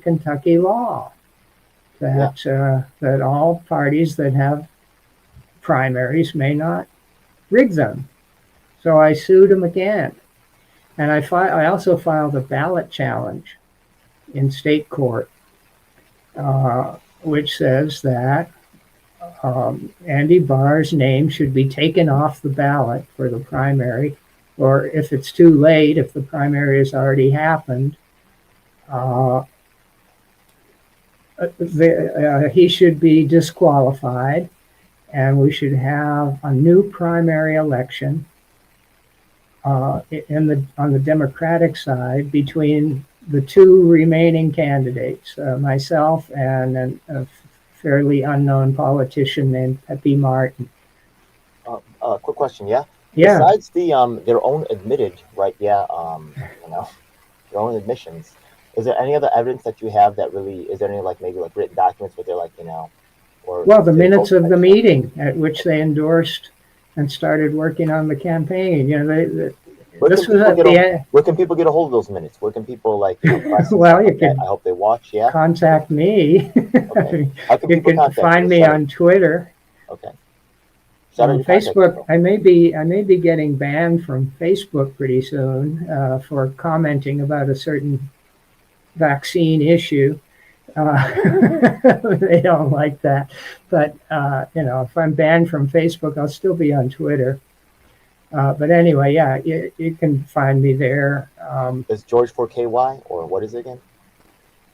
Kentucky law that all parties that have primaries may not rig them. So I sued him again. And I also filed a ballot challenge in state court, which says that Andy Barr's name should be taken off the ballot for the primary, or if it's too late, if the primary has already happened, he should be disqualified, and we should have a new primary election on the Democratic side between the two remaining candidates, myself and a fairly unknown politician named Pepe Martin. Quick question, yeah? Yeah. Besides their own admitted, right? Yeah, their own admissions. Is there any other evidence that you have that really? Is there any maybe written documents where they're or? Well, the minutes of the meeting at which they endorsed and started working on the campaign. Where can people get a hold of those minutes? Where can people well, you can. I hope they watch. Yeah. Contact me. Okay. How can you can find me on Twitter. Okay. On Facebook, I may be getting banned from Facebook pretty soon for commenting about a certain vaccine issue. They don't like that, but if I'm banned from Facebook, I'll still be on Twitter. But anyway, yeah, you can find me there. Is George for KY, or what is it again?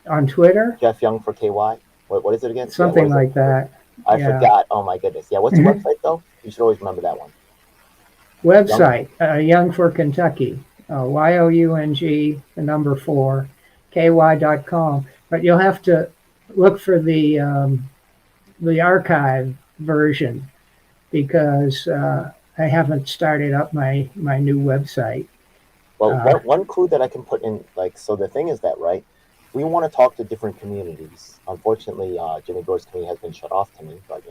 On Twitter? Jeff Young for KY. What is it again? Something like that. I forgot. Oh my goodness. Yeah, what's the website though? You should always remember that one. Website, Young for Kentucky. YOUNG, the number 4, KY.com. But you'll have to look for the archive version, because I haven't started up my new website. Well, one clue that I can put in, so the thing is that, right, we want to talk to different communities. Unfortunately, Jimmy Dore's community has been shut off to me, but,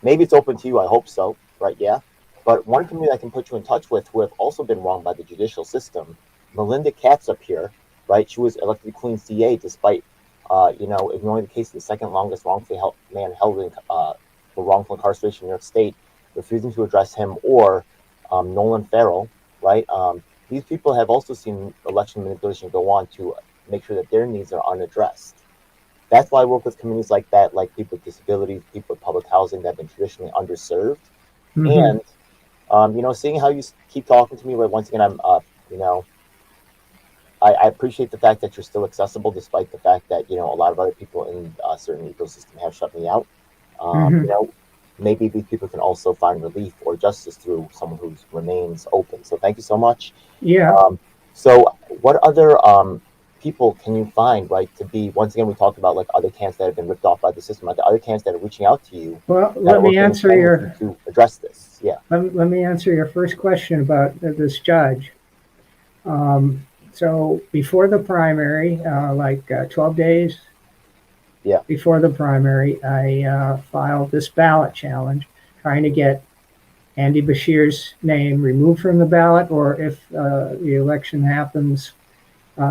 maybe it's open to you. I hope so, right? Yeah. But one community I can put you in touch with who have also been wronged by the judicial system, Melinda Katz up here, right? She was elected Queen CA despite, ignoring the case of the second longest wrongfully man held in, for wrongful incarceration in New York State, refusing to address him, or Nolan Farrell, right? These people have also seen election manipulation go on to make sure that their needs are unaddressed. That's why I work with communities like that, like people with disabilities, people with public housing that have been traditionally underserved. Mm-hmm. And, seeing how you keep talking to me, right, once again, I appreciate the fact that you're still accessible, despite the fact that, a lot of other people in a certain ecosystem have shut me out. Maybe these people can also find relief or justice through someone who remains open. So thank you so much. Yeah. So what other people can you find, right, to be, once again, we talked about other camps that have been ripped off by the system, the other camps that are reaching out to you. Well, let me answer to address this. Yeah. Let me answer your first question about this judge. So before the primary, 12 days before the primary, I filed this ballot challenge trying to get Andy Beshear's name removed from the ballot, or if the election happens,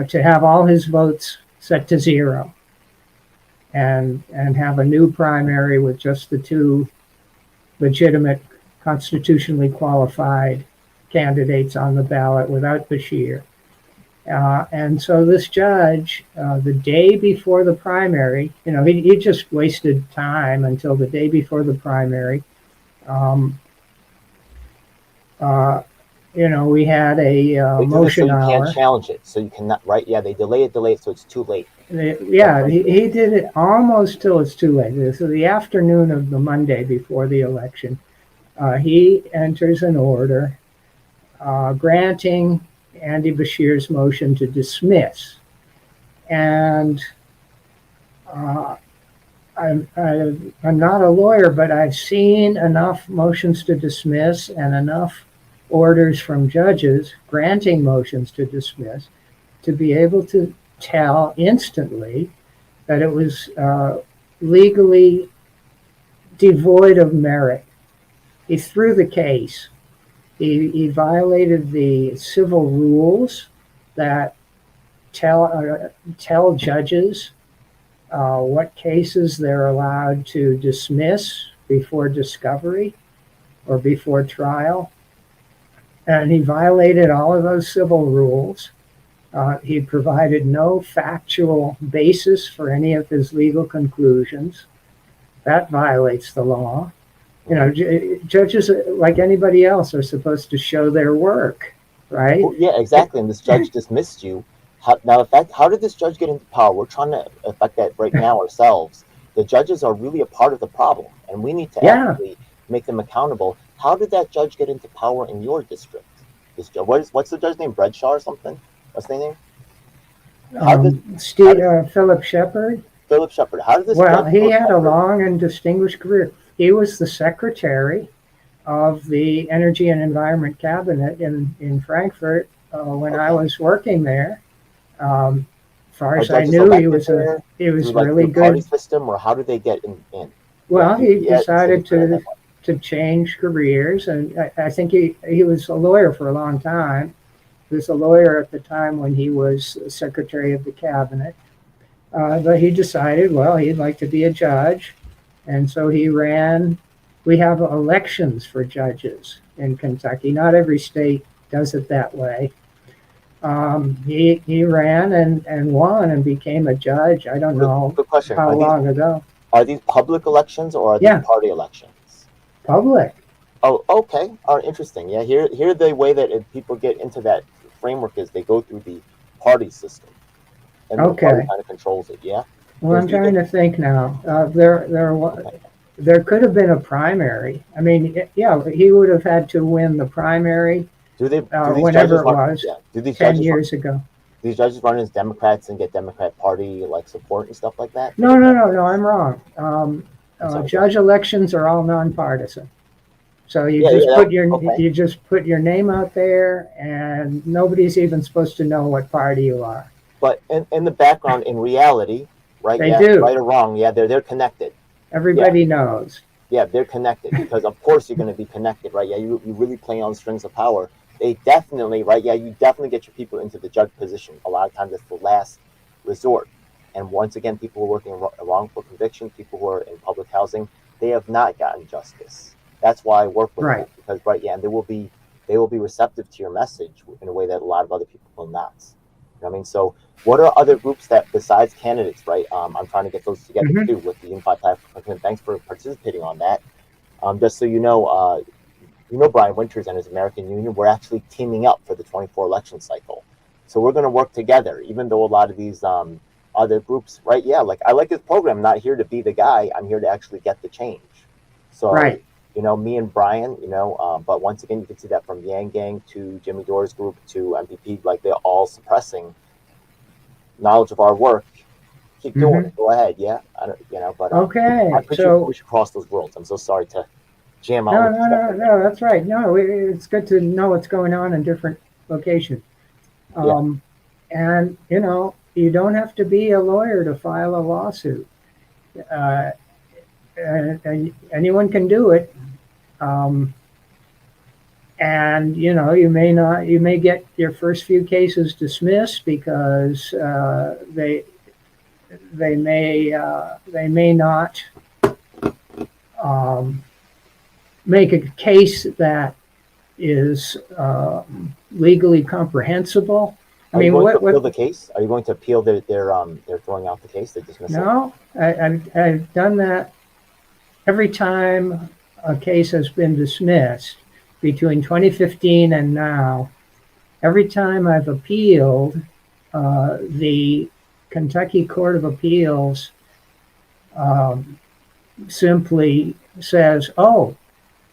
to have all his votes set to 0 and have a new primary with just the 2 legitimate, constitutionally qualified candidates on the ballot without Beshear. And so this judge, the day before the primary, he just wasted time until the day before the primary. We had a motion hour. You can't challenge it, so you cannot, right? Yeah, they delay it, so it's too late. He did it almost till it's too late. So the afternoon of the Monday before the election, he enters an order granting Andy Beshear's motion to dismiss. And I'm not a lawyer, but I've seen enough motions to dismiss and enough orders from judges granting motions to dismiss to be able to tell instantly that it was legally devoid of merit. He threw the case. He violated the civil rules that tell judges what cases they're allowed to dismiss before discovery or before trial. And he violated all of those civil rules. He provided no factual basis for any of his legal conclusions. That violates the law. You know, judges, like anybody else, are supposed to show their work, right? Well, yeah, exactly. And this judge dismissed you. How did this judge get into power? We're trying to affect that right now ourselves. The judges are really a part of the problem, and we need to actually make them accountable. How did that judge get into power in your district? This judge, what's the judge's name? Bradshaw or something? What's the name? Philip Shepard. Philip Shepard. How did this? Well, he had a long and distinguished career. He was the secretary of the Energy and Environment Cabinet in Frankfurt when I was working there. As far as I knew, he was like really good. Party system, or how did they get in? Well, he decided to change careers, and I think he was a lawyer for a long time. He was a lawyer at the time when he was Secretary of the Cabinet. But he decided, well, he'd like to be a judge, and so he ran. We have elections for judges in Kentucky. Not every state does it that way. He ran and won and became a judge. I don't know how long ago. Are these public elections or are these party elections? Public. Oh, okay. Interesting. Yeah, here the way that people get into that framework is they go through the party system. And the party kind of controls it, yeah? Well, I'm trying to think now. There could have been a primary. I mean, yeah, he would have had to win the primary. Whenever it was, 10 years ago. These judges run as Democrats and get Democrat Party like support and stuff like that? No, I'm wrong. Judge elections are all nonpartisan. So you just put your name out there, and nobody's even supposed to know what party you are. But in the background, in reality, right? They do. Right or wrong, they're connected. Everybody knows. Yeah, they're connected because of course you're going to be connected, right? Yeah, you really play on strings of power. They definitely, right? Yeah, you definitely get your people into the judge position. A lot of times it's the last resort. And once again, people who are working wrongful conviction, people who are in public housing, they have not gotten justice. That's why I work with them because, and they will be receptive to your message in a way that a lot of other people will not. You know what I mean? So what are other groups that besides candidates, right? I'm trying to get those together too with the Unified Platform. Thanks for participating on that. Just so you know, Brian Winters and his American Union, we're actually teaming up for the 24 election cycle. So we're going to work together, even though a lot of these other groups, right? Yeah, like I like his program. I'm not here to be the guy. I'm here to actually get the change. So, me and Brian, but once again, you can see that from Yang Gang to Jimmy Dore's group to MPP, like they're all suppressing knowledge of our work. Keep doing it. Go ahead. Yeah. But I appreciate we should cross those worlds. I'm so sorry to jam out. No, that's right. No, it's good to know what's going on in different locations. And, you don't have to be a lawyer to file a lawsuit. And anyone can do it. And, you may get your first few cases dismissed because they may not make a case that is legally comprehensible. Are you going to appeal the case? Are you going to appeal they're throwing out the case? They dismiss it? No, I've done that every time a case has been dismissed between 2015 and now. Every time I've appealed, the Kentucky Court of Appeals simply says, "Oh,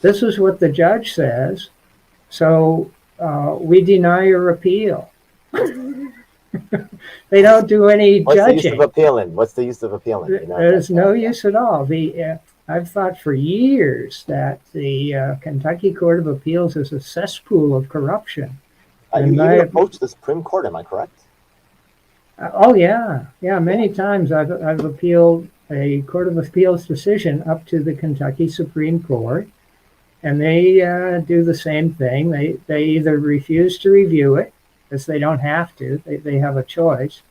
this is what the judge says, so we deny your appeal." They don't do any judging. What's the use of appealing? There's no use at all. I've thought for years that the Kentucky Court of Appeals is a cesspool of corruption. You even approached the Supreme Court, am I correct? Oh yeah, many times I've appealed a Court of Appeals decision up to the Kentucky Supreme Court, and they do the same thing. They either refuse to review it, because they don't have to, they have a choice,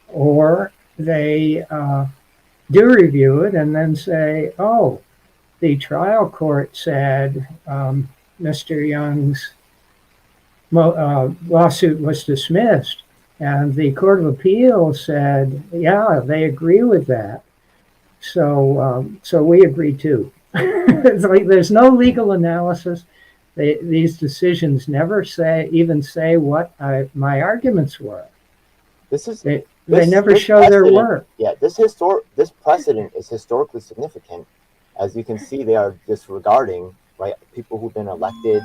or they do review it and then say, oh, the trial court said Mr. Young's lawsuit was dismissed. And the Court of Appeals said, yeah, they agree with that. So we agree too. It's like there's no legal analysis. These decisions never even say what my arguments were. They never show their work. Yeah, this precedent is historically significant. As you can see, they are disregarding, right, people who've been elected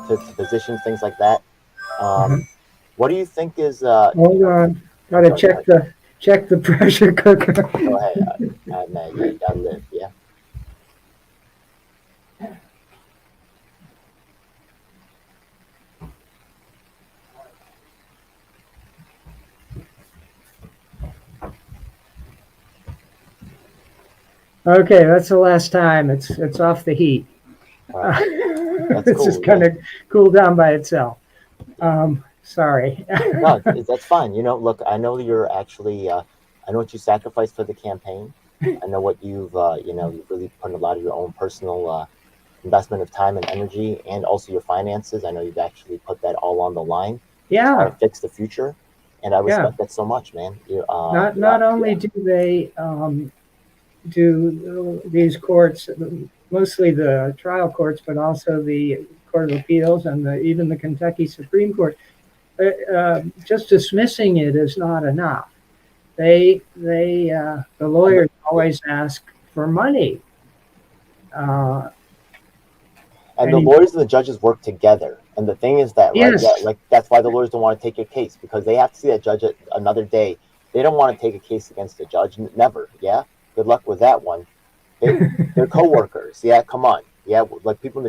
to positions, things like that. What do you think is? Hold on, gotta check the pressure cooker. Go ahead, man. You gotta live, yeah. Okay, that's the last time. It's off the heat. This cool, is kind of cooled down by itself. Sorry. No, that's fine. Look, I know you're actually. I know what you sacrificed for the campaign. I know what you've. You've really put a lot of your own personal investment of time and energy, and also your finances. I know you've actually put that all on the line. Yeah. To fix the future, and I respect that so much, man. Not only do they do these courts, mostly the trial courts, but also the Court of Appeals and even the Kentucky Supreme Court. Just dismissing it is not enough. The lawyers always ask for money. And the lawyers and the judges work together. And the thing is that, right? Yes. Yeah, that's why the lawyers don't want to take your case, because they have to see that judge another day. They don't want to take a case against the judge. Never. Yeah. Good luck with that one. They're co-workers. Yeah. Come on. Yeah. Like people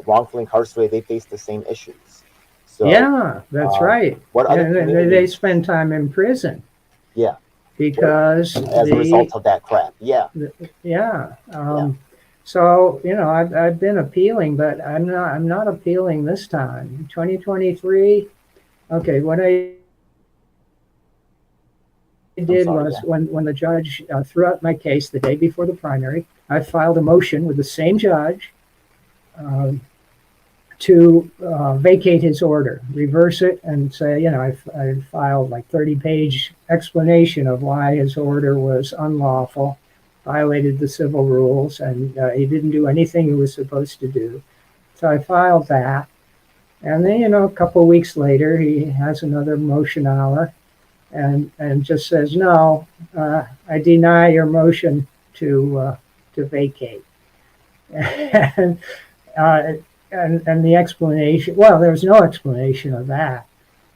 wrongfully incarcerated, they face the same issues. So, yeah, that's right. They spend time in prison. Yeah. Because as a result of that crap. Yeah. Yeah. So I've been appealing, but I'm not appealing this time. 2023. Okay, what I did was when the judge threw out my case the day before the primary, I filed a motion with the same judge to vacate his order, reverse it, and say, I filed like 30-page explanation of why his order was unlawful, violated the civil rules, and he didn't do anything he was supposed to do. So I filed that. And then, a couple of weeks later, he has another motion hour and just says, no, I deny your motion to vacate. And the explanation, well, there was no explanation of that.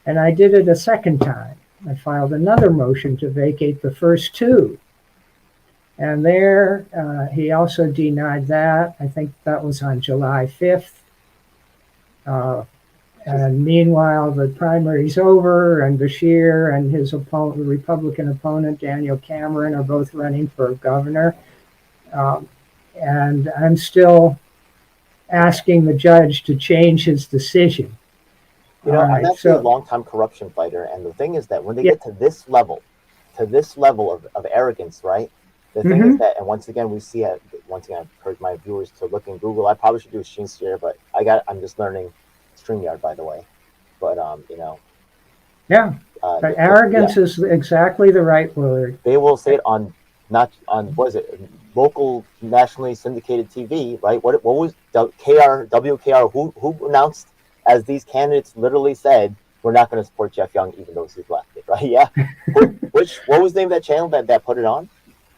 And I did it a second time. I filed another motion to vacate the first two. And there, he also denied that. I think that was on July 5th. And meanwhile, the primary's over, and Beshear and his opponent, the Republican opponent, Daniel Cameron, are both running for governor. And I'm still asking the judge to change his decision. I'm actually a long-time corruption fighter, and the thing is that when they get to this level of arrogance, right? The thing is that, and once again, we see it. Once again, I've encouraged my viewers to look in Google. I probably should do a screen share, but I'm just learning StreamYard, by the way. But but arrogance is exactly the right word. They will say it not on what is it, local nationally syndicated TV, right? What was WKR who announced, as these candidates literally said, we're not going to support Jeff Young even though he's elected, right? Yeah. What was the name of that channel that put it on?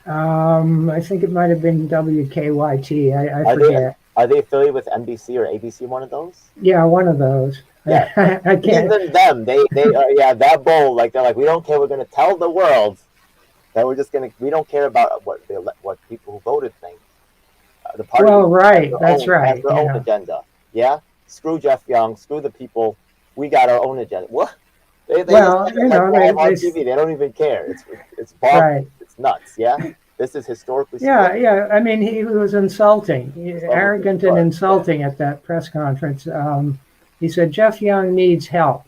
I think it might have been WKYT. I forget. Are they affiliated with NBC or ABC? One of those? Yeah, one of those. Yeah, I can't. Even them, they that bold. Like they're like, we don't care. We're going to tell the world that we don't care about what people who voted think. The party. Well, right, that's right. Has their own agenda. Yeah, screw Jeff Young, screw the people. We got our own agenda. What? They TV. They don't even care. It's right. It's nuts. Yeah. This is historically. Yeah. I mean, he was insulting, arrogant and insulting at that press conference. He said Jeff Young needs help,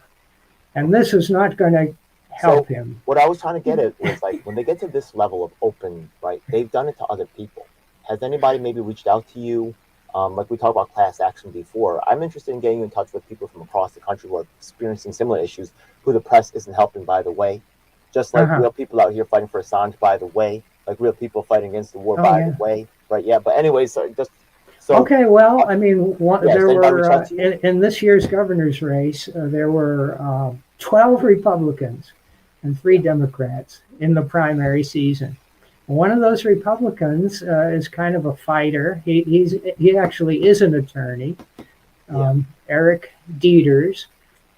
and this is not going to help him. What I was trying to get at was like when they get to this level of open, right? They've done it to other people. Has anybody maybe reached out to you? Like we talked about class action before. I'm interested in getting you in touch with people from across the country who are experiencing similar issues, who the press isn't helping, by the way. Just like real people out here fighting for Assange, by the way. Like real people fighting against the war, by the way. Right? Yeah. But anyways, okay. Well, I mean, there were in this year's governor's race, there were 12 Republicans and 3 Democrats in the primary season. One of those Republicans is kind of a fighter. He actually is an attorney, Eric Dieters,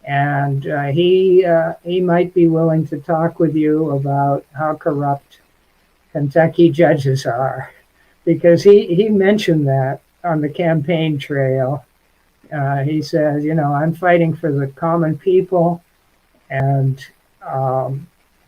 and he might be willing to talk with you about how corrupt Kentucky judges are, because he mentioned that on the campaign trail. He says, I'm fighting for the common people, and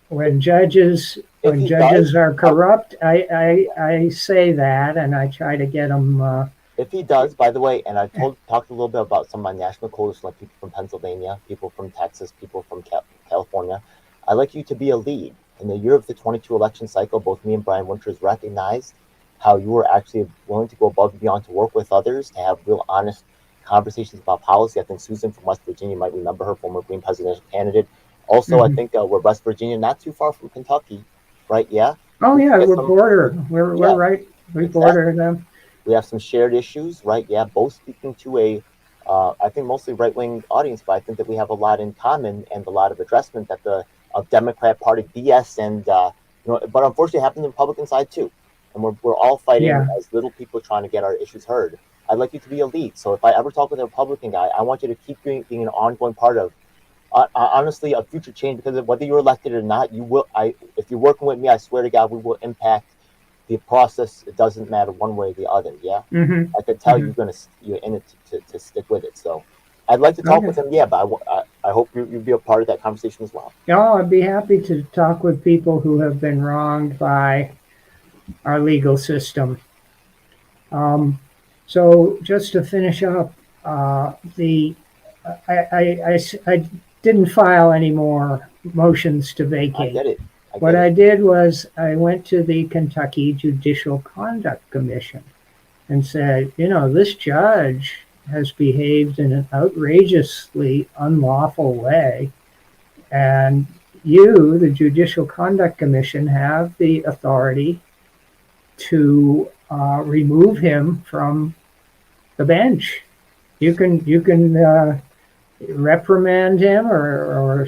when judges are corrupt, I say that, and I try to get them. If he does, by the way, and I've talked a little bit about some of my national coalition, like people from Pennsylvania, people from Texas, people from California, I'd like you to be a lead. In the year of the 22 election cycle, both me and Brian Winters recognized how you were actually willing to go above and beyond to work with others, to have real honest conversations about policy. I think Susan from West Virginia, you might remember her, former Green presidential candidate. Also, I think we're West Virginia, not too far from Kentucky, right? Yeah. Oh yeah, we're border. We're right. We border them. We have some shared issues, right? Yeah, both speaking to a, I think mostly right-wing audience, but I think that we have a lot in common and a lot of addressment that of Democrat Party BS and but unfortunately it happens on the Republican side too, and we're all fighting as little people trying to get our issues heard. I'd like you to be a lead. So if I ever talk with a Republican guy, I want you to keep being an ongoing part of. Honestly, a future change, because whether you're elected or not, you will. If you're working with me, I swear to God, we will impact the process. It doesn't matter one way or the other. Yeah, I could tell you're in it to stick with it. So, I'd like to talk with him. Yeah, but I hope you'd be a part of that conversation as well. Oh, I'd be happy to talk with people who have been wronged by our legal system. So just to finish up, I didn't file any more motions to vacate. I get it. What I did was I went to the Kentucky Judicial Conduct Commission and said, this judge has behaved in an outrageously unlawful way, and you, the Judicial Conduct Commission, have the authority to remove him from the bench. You can reprimand him or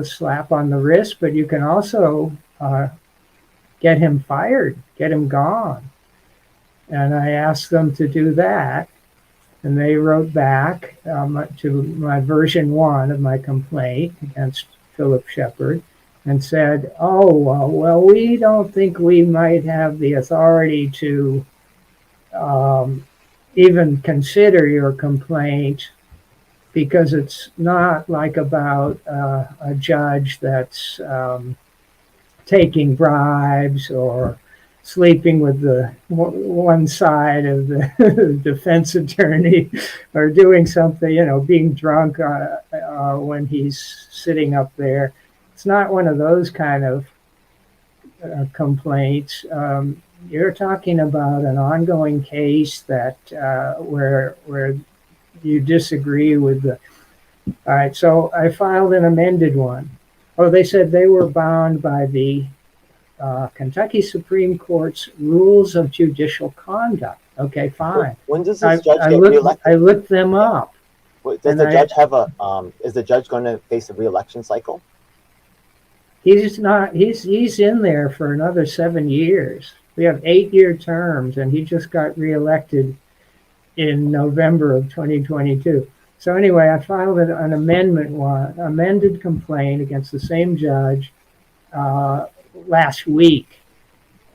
slap on the wrist, but you can also get him fired, get him gone. And I asked them to do that, and they wrote back to my version 1 of my complaint against Philip Shepard and said, well, we don't think we might have the authority to even consider your complaint, because it's not like about a judge that's taking bribes or sleeping with the one side of the defense attorney or doing something, being drunk when he's sitting up there. It's not one of those kind of complaints. You're talking about an ongoing case that where you disagree with the. All right, so I filed an amended one. Oh, they said they were bound by the Kentucky Supreme Court's rules of judicial conduct. Okay, fine. When does this judge get reelected? I looked them up. Does the judge have is the judge going to face a reelection cycle? He's not. He's in there for another 7 years. We have 8-year terms, and he just got reelected in November of 2022. So anyway, I filed an amended complaint against the same judge last week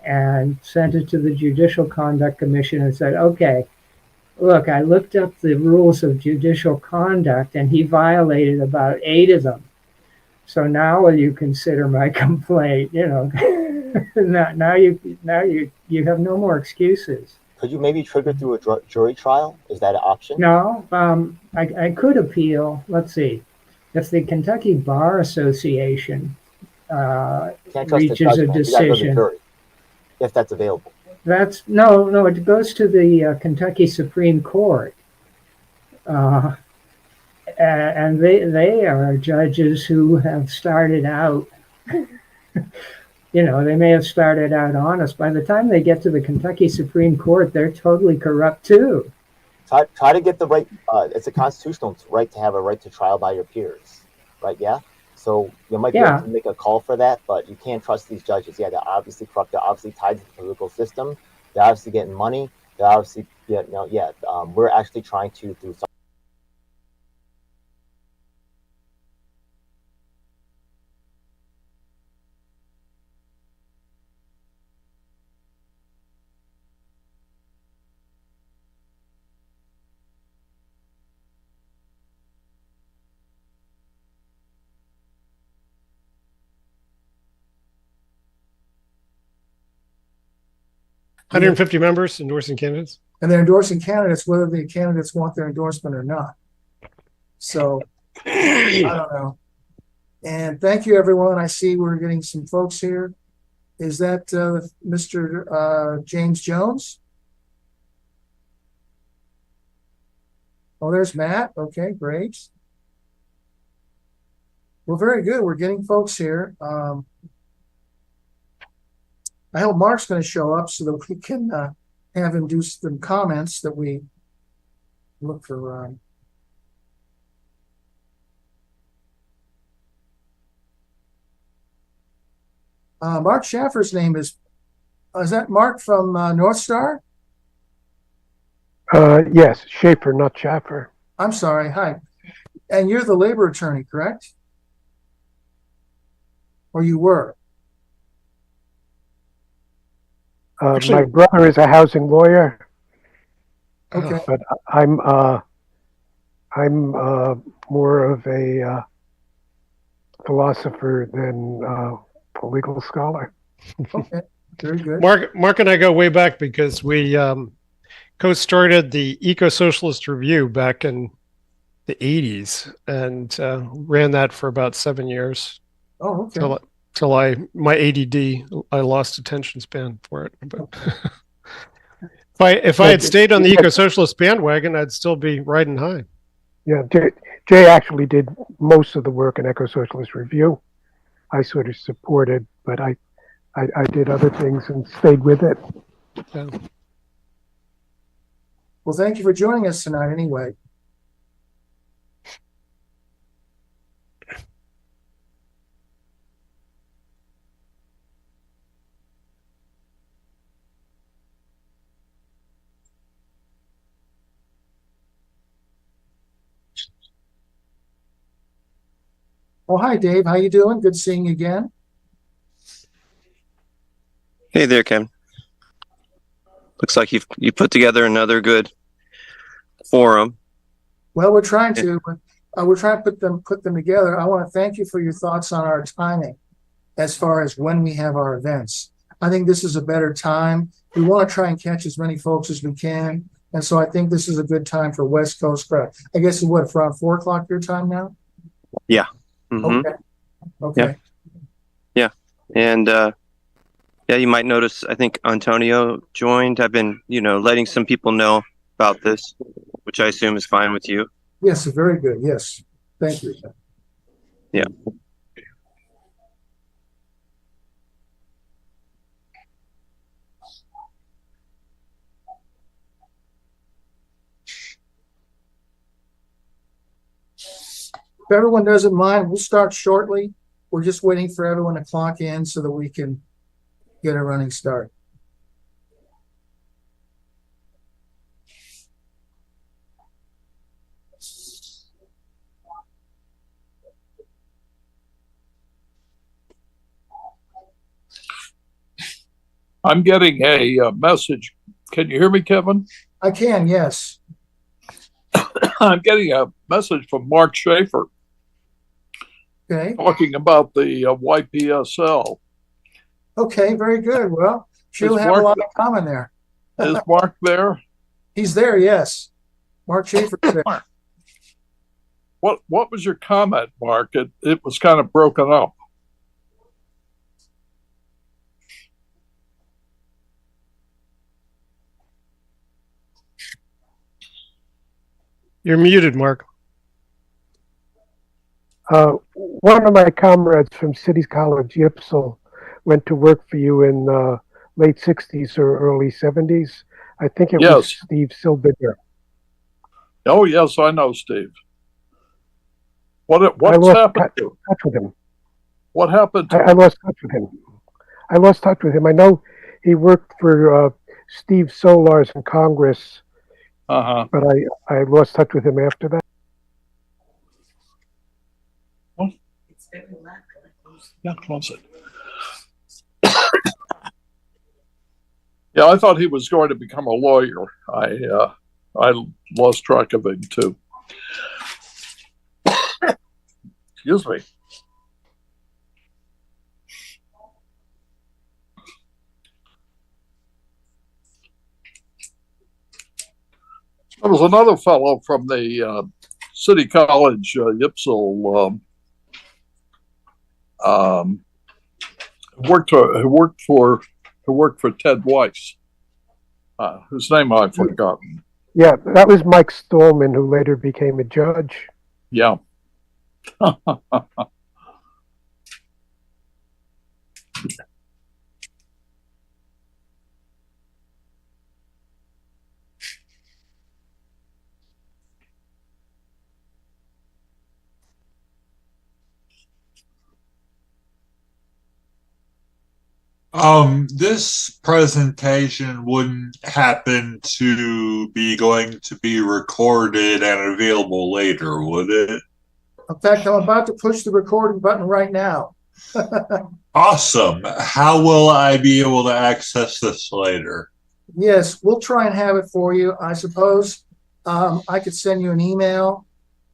and sent it to the Judicial Conduct Commission and said, okay, look, I looked up the rules of judicial conduct and he violated about 8 of them. So now will you consider my complaint? Now you have no more excuses. Could you maybe trigger through a jury trial? Is that an option? No, I could appeal. Let's see. if the Kentucky Bar Association Can't trust the reaches judge, a man. You gotta go to the decision, jury if that's available. that's no, it goes to the Kentucky Supreme Court, uh, and they are judges who have started out. You know, they may have started out honest. By the time they get to the Kentucky Supreme Court, they're totally corrupt too. Try to get the right. It's a constitutional right to have a right to trial by your peers, right? Yeah. So you might be able Yeah, to make a call for that, but you can't trust these judges. Yeah, they're obviously corrupt. They're obviously tied to the political system. They're obviously getting money. They're obviously, yeah, no, yeah. We're actually trying to through some. 150 members endorsing candidates. And they're endorsing candidates whether the candidates want their endorsement or not. So I don't know. And thank you, everyone. I see we're getting some folks here. Is that Mr. James Jones? Oh, there's Matt. Okay, great. Well, very good. We're getting folks here. I hope Mark's going to show up so that we can have him do some comments that we look for. Mark Schaffer's name is that Mark from North Star? Yes, Schaefer, not Schaffer. I'm sorry. Hi. And you're the labor attorney, correct? Or you were? My brother is a housing lawyer. Okay. But I'm more of a philosopher than a legal scholar. Okay. Very good. Mark and I go way back because we co-started the Eco-Socialist Review back in the 80s and ran that for about 7 years. Oh, okay. Till my ADD, I lost attention span for it. But if I had stayed on the Eco-Socialist bandwagon, I'd still be riding high. Yeah, Jay actually did most of the work in Eco-Socialist Review. I sort of supported, but I did other things and stayed with it. Yeah. Well, thank you for joining us tonight anyway. Oh, hi, Dave. How you doing? Good seeing you again. Hey there, Ken. Looks like you put together another good forum. Well, we're trying to put them together. I want to thank you for your thoughts on our timing as far as when we have our events. I think this is a better time. We want to try and catch as many folks as we can. And so I think this is a good time for West Coast crowd. I guess it's what, around 4 o'clock your time now? Yeah. Mm-hmm. Okay. Yeah. And yeah, you might notice, I think Antonio joined. I've been, letting some people know about this, which I assume is fine with you. Yes, very good. Yes. Thank you. Yeah. If everyone doesn't mind, we'll start shortly. We're just waiting for everyone to clock in so that we can get a running start. I'm getting a message. Can you hear me, Kevin? I can, yes. I'm getting a message from Mark Schaefer. Okay. Talking about the YPSL. Okay, very good. Well, she'll have a lot in common there. Is Mark there? He's there, yes. Mark Schaefer's there. What was your comment, Mark? It was kind of broken up. You're muted, Mark. One of my comrades from City College, Ypsil, went to work for you in late 60s or early 70s. I think it was Steve Silbiger. Oh, yes, I know Steve. What's happened? Touch with him. What happened? I lost touch with him. I know he worked for Steve Solars in Congress, but I lost touch with him after that. Yeah, close it. Yeah, I thought he was going to become a lawyer. I lost track of him too. Excuse me. There was another fellow from the City College, Ypsil, who worked for Ted Weiss, whose name I've forgotten. Yeah, that was Mike Stallman, who later became a judge. Yeah. This presentation wouldn't happen to be going to be recorded and available later, would it? In fact, I'm about to push the recording button right now. Awesome. How will I be able to access this later? Yes, we'll try and have it for you. I suppose I could send you an email.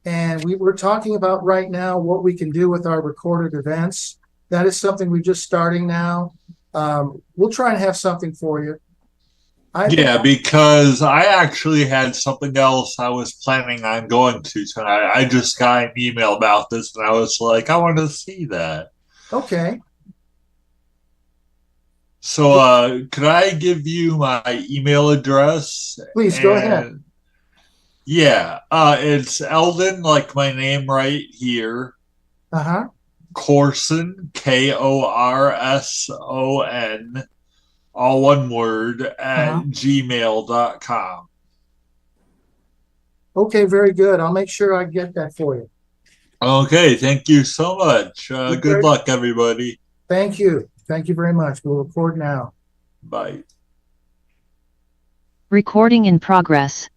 And we're talking about right now what we can do with our recorded events. That is something we're just starting now. We'll try and have something for you. Because I actually had something else I was planning on going to tonight. I just got an email about this, and I was like, I want to see that. Okay. So could I give you my email address? Please, go ahead. Yeah, it's Eldon, like my name right here. Corson, Korson, all one word, at gmail.com. Okay, very good. I'll make sure I get that for you. Okay, thank you so much. Good luck, everybody. Thank you. Thank you very much. We'll record now. Bye. Recording in progress.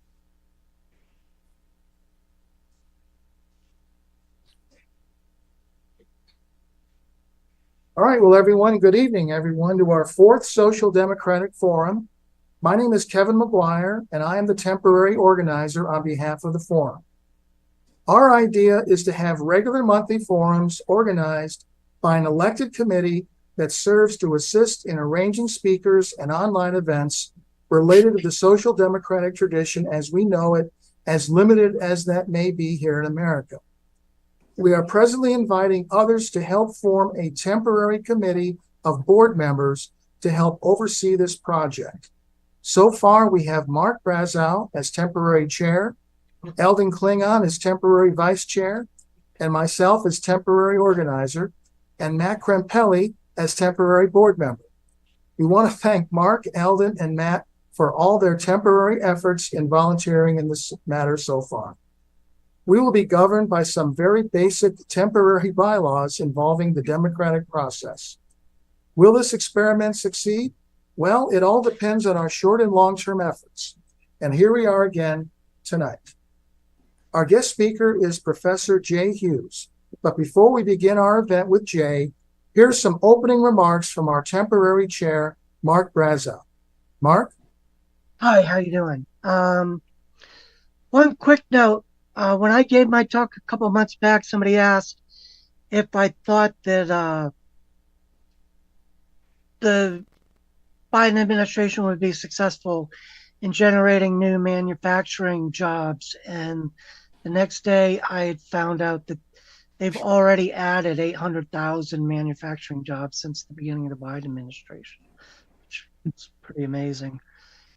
All right, well, everyone, good evening, everyone, to our fourth Social Democratic Forum. My name is Kevin McGuire, and I am the temporary organizer on behalf of the forum. Our idea is to have regular monthly forums organized by an elected committee that serves to assist in arranging speakers and online events related to the social democratic tradition as we know it, as limited as that may be here in America. We are presently inviting others to help form a temporary committee of board members to help oversee this project. So far, we have Mark Brazow as temporary chair, Eldon Klingon as temporary vice chair, and myself as temporary organizer, and Matt Krempelli as temporary board member. We want to thank Mark, Eldon, and Matt for all their temporary efforts in volunteering in this matter so far. We will be governed by some very basic temporary bylaws involving the democratic process. Will this experiment succeed? Well, it all depends on our short and long-term efforts. And here we are again tonight. Our guest speaker is Professor Jay Hughes. But before we begin our event with Jay, here's some opening remarks from our temporary chair, Mark Brazow. Mark? Hi, how you doing? One quick note. When I gave my talk a couple of months back, somebody asked if I thought that the Biden administration would be successful in generating new manufacturing jobs. And The next day, I had found out that they've already added 800,000 manufacturing jobs since the beginning of the Biden administration, which is pretty amazing.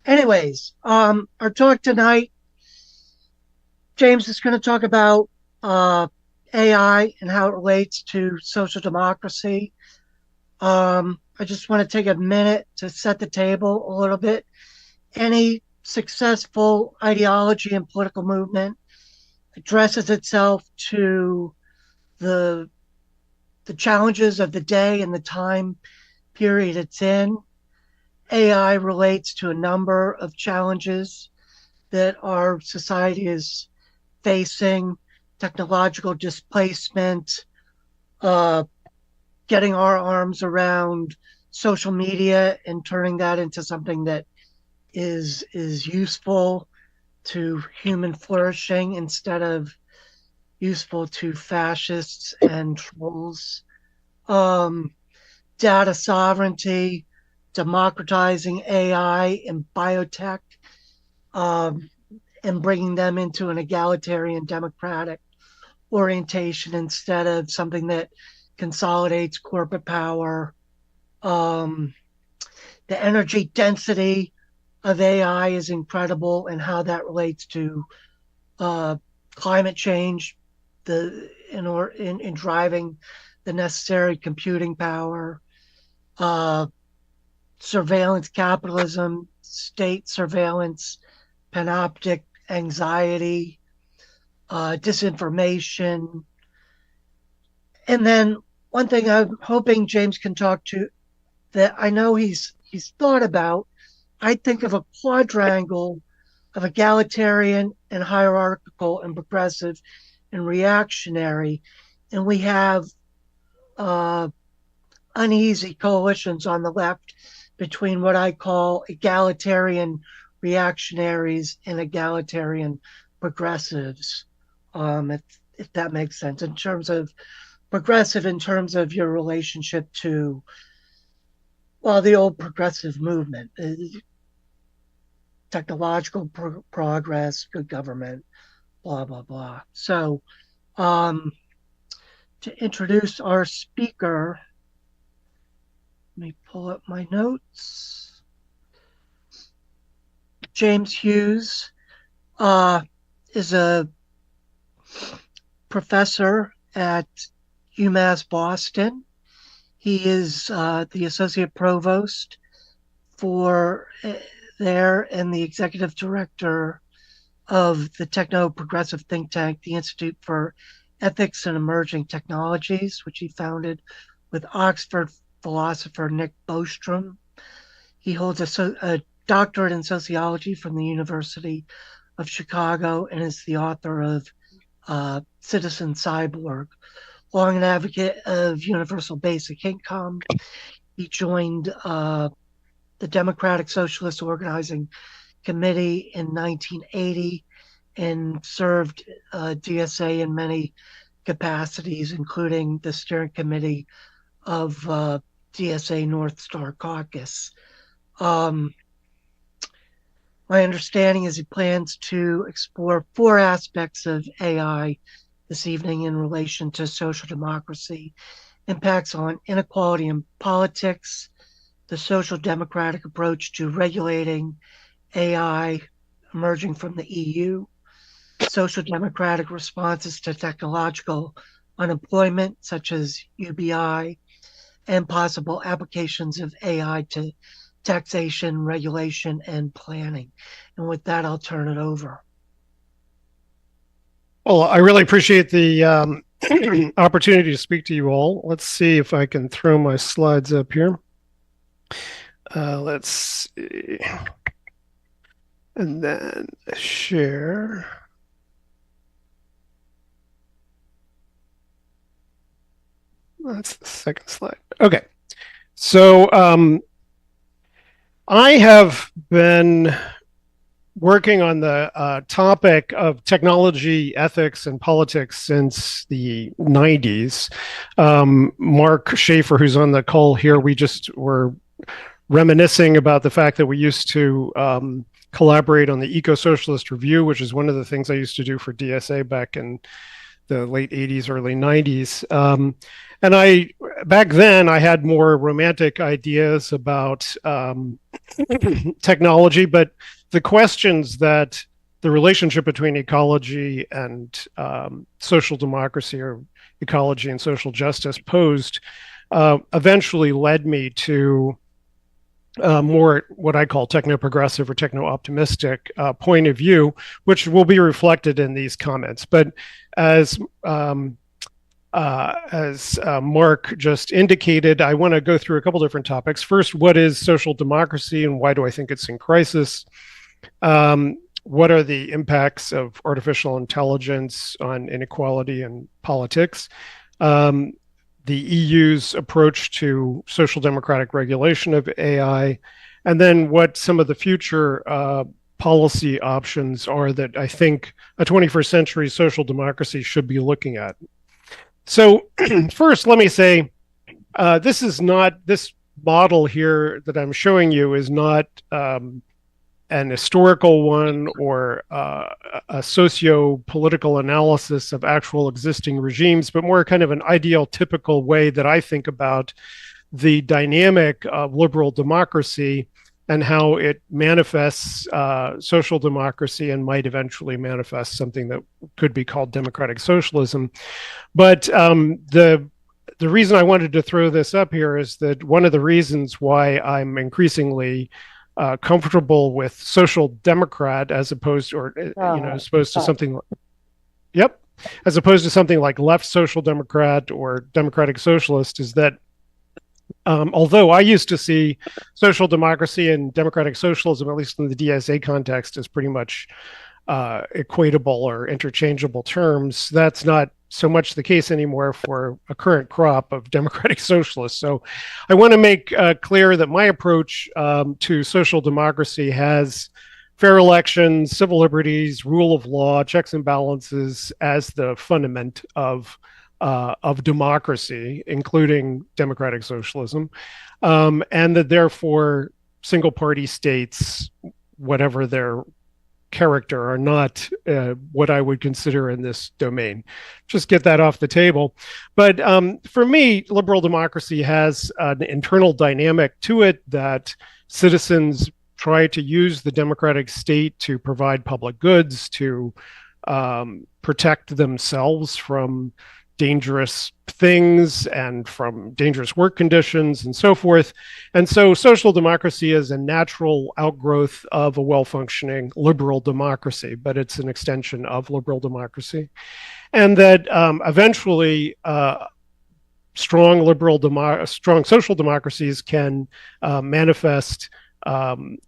Anyways, our talk tonight, James is going to talk about AI and how it relates to social democracy. I just want to take a minute to set the table a little bit. Any successful ideology and political movement addresses itself to the challenges of the day and the time period it's in. AI relates to a number of challenges that our society is facing: technological displacement, getting our arms around social media and turning that into something that is useful to human flourishing instead of useful to fascists and trolls. Data sovereignty, democratizing AI and biotech, and bringing them into an egalitarian democratic orientation instead of something that consolidates corporate power. The energy density of AI is incredible, and how that relates to climate change, in driving the necessary computing power, surveillance capitalism, state surveillance, panoptic anxiety, disinformation. And then one thing I'm hoping James can talk to, that I know he's thought about, I think of a quadrangle of egalitarian and hierarchical and progressive and reactionary. And we have uneasy coalitions on the left between what I call egalitarian reactionaries and egalitarian progressives, if that makes sense, in terms of progressive, in terms of your relationship to, well, the old progressive movement, technological progress, good government, blah, blah, blah. So to introduce our speaker, let me pull up my notes. James Hughes is a professor at UMass Boston. He is the associate provost for there and the executive director of the techno-progressive think tank, the Institute for Ethics and Emerging Technologies, which he founded with Oxford philosopher Nick Bostrom. He holds a doctorate in sociology from the University of Chicago and is the author of Citizen Cyborg. Long an advocate of universal basic income, he joined the Democratic Socialist Organizing Committee in 1980 and served DSA in many capacities, including the steering committee of DSA North Star Caucus. My understanding is he plans to explore 4 aspects of AI this evening in relation to social democracy: impacts on inequality in politics, the social democratic approach to regulating AI emerging from the EU, social democratic responses to technological unemployment, such as UBI, and possible applications of AI to taxation, regulation, and planning. And with that, I'll turn it over. Well, I really appreciate the opportunity to speak to you all. Let's see if I can throw my slides up here. Let's see. And then share. That's the second slide. Okay. So I have been working on the topic of technology, ethics, and politics since the 90s. Mark Schaefer, who's on the call here, we just were reminiscing about the fact that we used to collaborate on the Eco-Socialist Review, which is one of the things I used to do for DSA back in the late 80s, early 90s. And back then, I had more romantic ideas about technology, but the questions that the relationship between ecology and social democracy, or ecology and social justice, posed eventually led me to more what I call techno-progressive or techno-optimistic point of view, which will be reflected in these comments. But as Mark just indicated, I want to go through a couple different topics. First, what is social democracy and why do I think it's in crisis? What are the impacts of artificial intelligence on inequality and politics? The EU's approach to social democratic regulation of AI, and then what some of the future policy options are that I think a 21st century social democracy should be looking at. So first, let me say, this model here that I'm showing you is not an historical one or a socio-political analysis of actual existing regimes, but more kind of an ideal, typical way that I think about the dynamic of liberal democracy and how it manifests social democracy and might eventually manifest something that could be called democratic socialism. But the reason I wanted to throw this up here is that one of the reasons why I'm increasingly comfortable with social democrat as opposed to, or as opposed to something as opposed to something like left social democrat or democratic socialist, is that although I used to see social democracy and democratic socialism, at least in the DSA context, as pretty much equatable or interchangeable terms, that's not so much the case anymore for a current crop of democratic socialists. So I want to make clear that my approach to social democracy has fair elections, civil liberties, rule of law, checks and balances as the fundament of democracy, including democratic socialism, and that therefore single party states, whatever their character, are not what I would consider in this domain. Just get that off the table. But for me, liberal democracy has an internal dynamic to it that citizens try to use the democratic state to provide public goods, to protect themselves from dangerous things and from dangerous work conditions and so forth. And so social democracy is a natural outgrowth of a well-functioning liberal democracy, but it's an extension of liberal democracy. And that eventually strong social democracies can manifest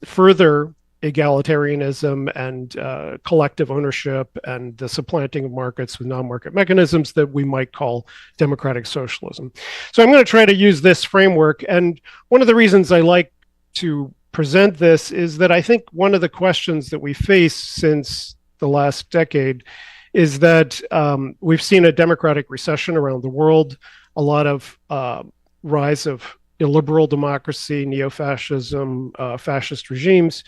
further egalitarianism and collective ownership and the supplanting of markets with non-market mechanisms that we might call democratic socialism. So I'm going to try to use this framework. And one of the reasons I like to present this is that I think one of the questions that we face since the last decade is that we've seen a democratic recession around the world, a lot of rise of illiberal democracy, neo-fascism, fascist regimes.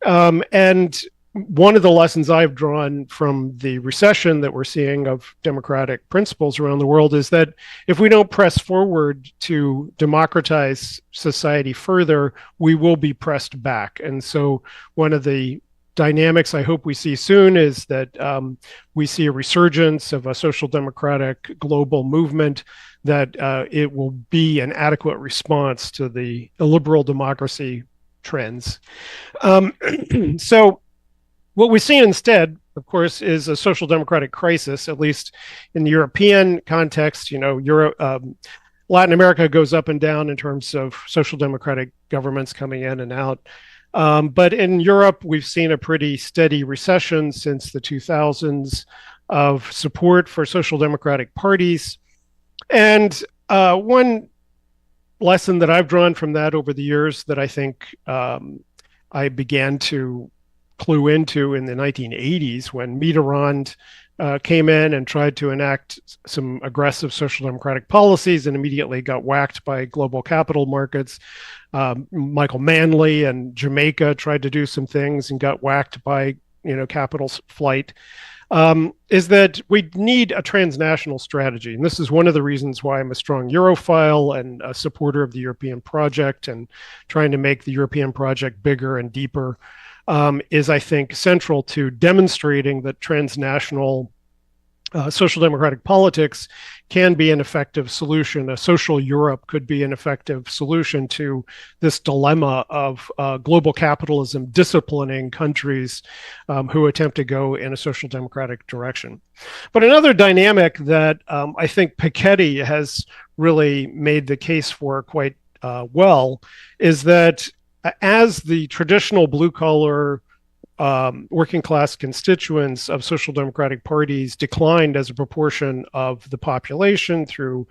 And one of the lessons I've drawn from the recession that we're seeing of democratic principles around the world is that if we don't press forward to democratize society further, we will be pressed back. And so one of the dynamics I hope we see soon is that we see a resurgence of a social democratic global movement, that it will be an adequate response to the illiberal democracy trends. So what we see instead, of course, is a social democratic crisis, at least in the European context. Latin America goes up and down in terms of social democratic governments coming in and out. But in Europe, we've seen a pretty steady recession since the 2000s of support for social democratic parties. And one lesson that I've drawn from that over the years that I think I began to clue into in the 1980s when Mitterrand came in and tried to enact some aggressive social democratic policies and immediately got whacked by global capital markets. Michael Manley and Jamaica tried to do some things and got whacked by capital flight. Is that we need a transnational strategy. And this is one of the reasons why I'm a strong Europhile and a supporter of the European project and trying to make the European project bigger and deeper, is, I think, central to demonstrating that transnational social democratic politics can be an effective solution. A social Europe could be an effective solution to this dilemma of global capitalism disciplining countries who attempt to go in a social democratic direction. But another dynamic that I think Piketty has really made the case for quite well is that as the traditional blue-collar working class constituents of social democratic parties declined as a proportion of the population through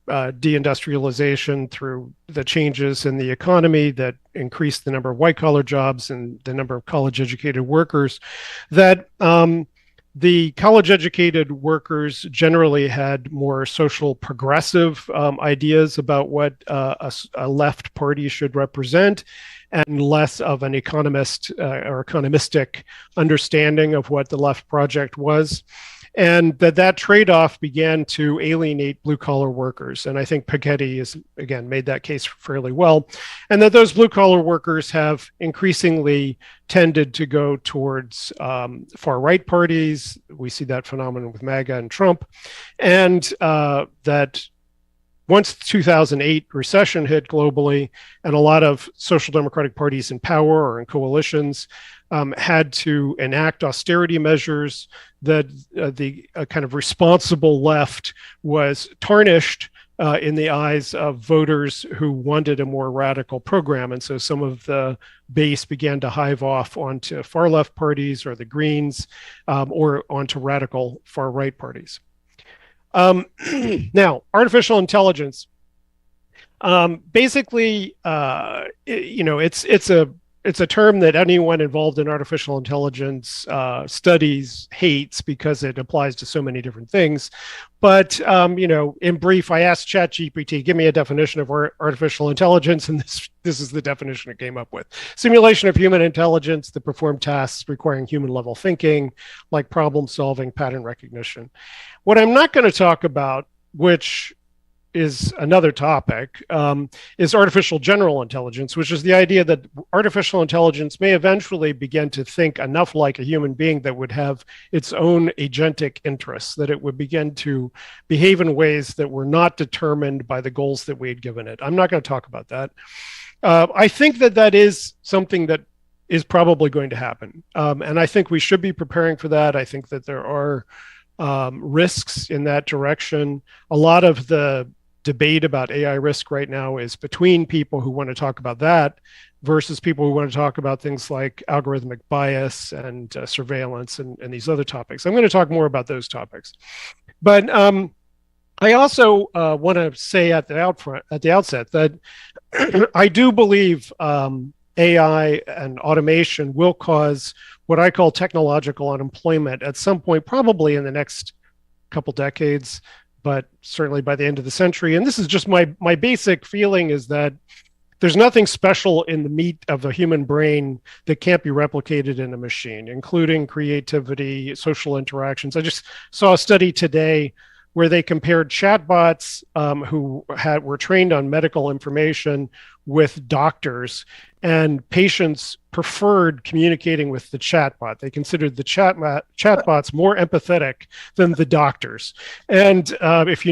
deindustrialization, through the changes in the economy that increased the number of white collar jobs and the number of college educated workers, that the college educated workers generally had more social progressive ideas about what a left party should represent, and less of an economist or economistic understanding of what the left project was. And that trade-off began to alienate blue-collar workers. And I think Piketty has, again, made that case fairly well. And that those blue-collar workers have increasingly tended to go towards far-right parties. We see that phenomenon with MAGA and Trump. And that once the 2008 recession hit globally and a lot of social democratic parties in power or in coalitions had to enact austerity measures, that the kind of responsible left was tarnished in the eyes of voters who wanted a more radical program. And so some of the base began to hive off onto far left parties or the Greens or onto radical far right parties. Now, artificial intelligence, basically, it's a term that anyone involved in artificial intelligence studies hates because it applies to so many different things. But, in brief, I asked ChatGPT, give me a definition of artificial intelligence, and this is the definition it came up with. Simulation of human intelligence that perform tasks requiring human-level thinking, like problem-solving, pattern recognition. What I'm not going to talk about, which is another topic, is artificial general intelligence, which is the idea that artificial intelligence may eventually begin to think enough like a human being that would have its own agentic interests, that it would begin to behave in ways that were not determined by the goals that we had given it. I'm not going to talk about that. I think that is something that is probably going to happen. And I think we should be preparing for that. I think that there are risks in that direction. A lot of the debate about AI risk right now is between people who want to talk about that versus people who want to talk about things like algorithmic bias and surveillance and these other topics. I'm going to talk more about those topics. But I also want to say at the outset that I do believe AI and automation will cause what I call technological unemployment at some point, probably in the next couple decades, but certainly by the end of the century. And this is just my basic feeling, is that there's nothing special in the meat of a human brain that can't be replicated in a machine, including creativity, social interactions. I just saw a study today where they compared chatbots who were trained on medical information with doctors, and patients preferred communicating with the chatbot. They considered the chatbots more empathetic than the doctors. And if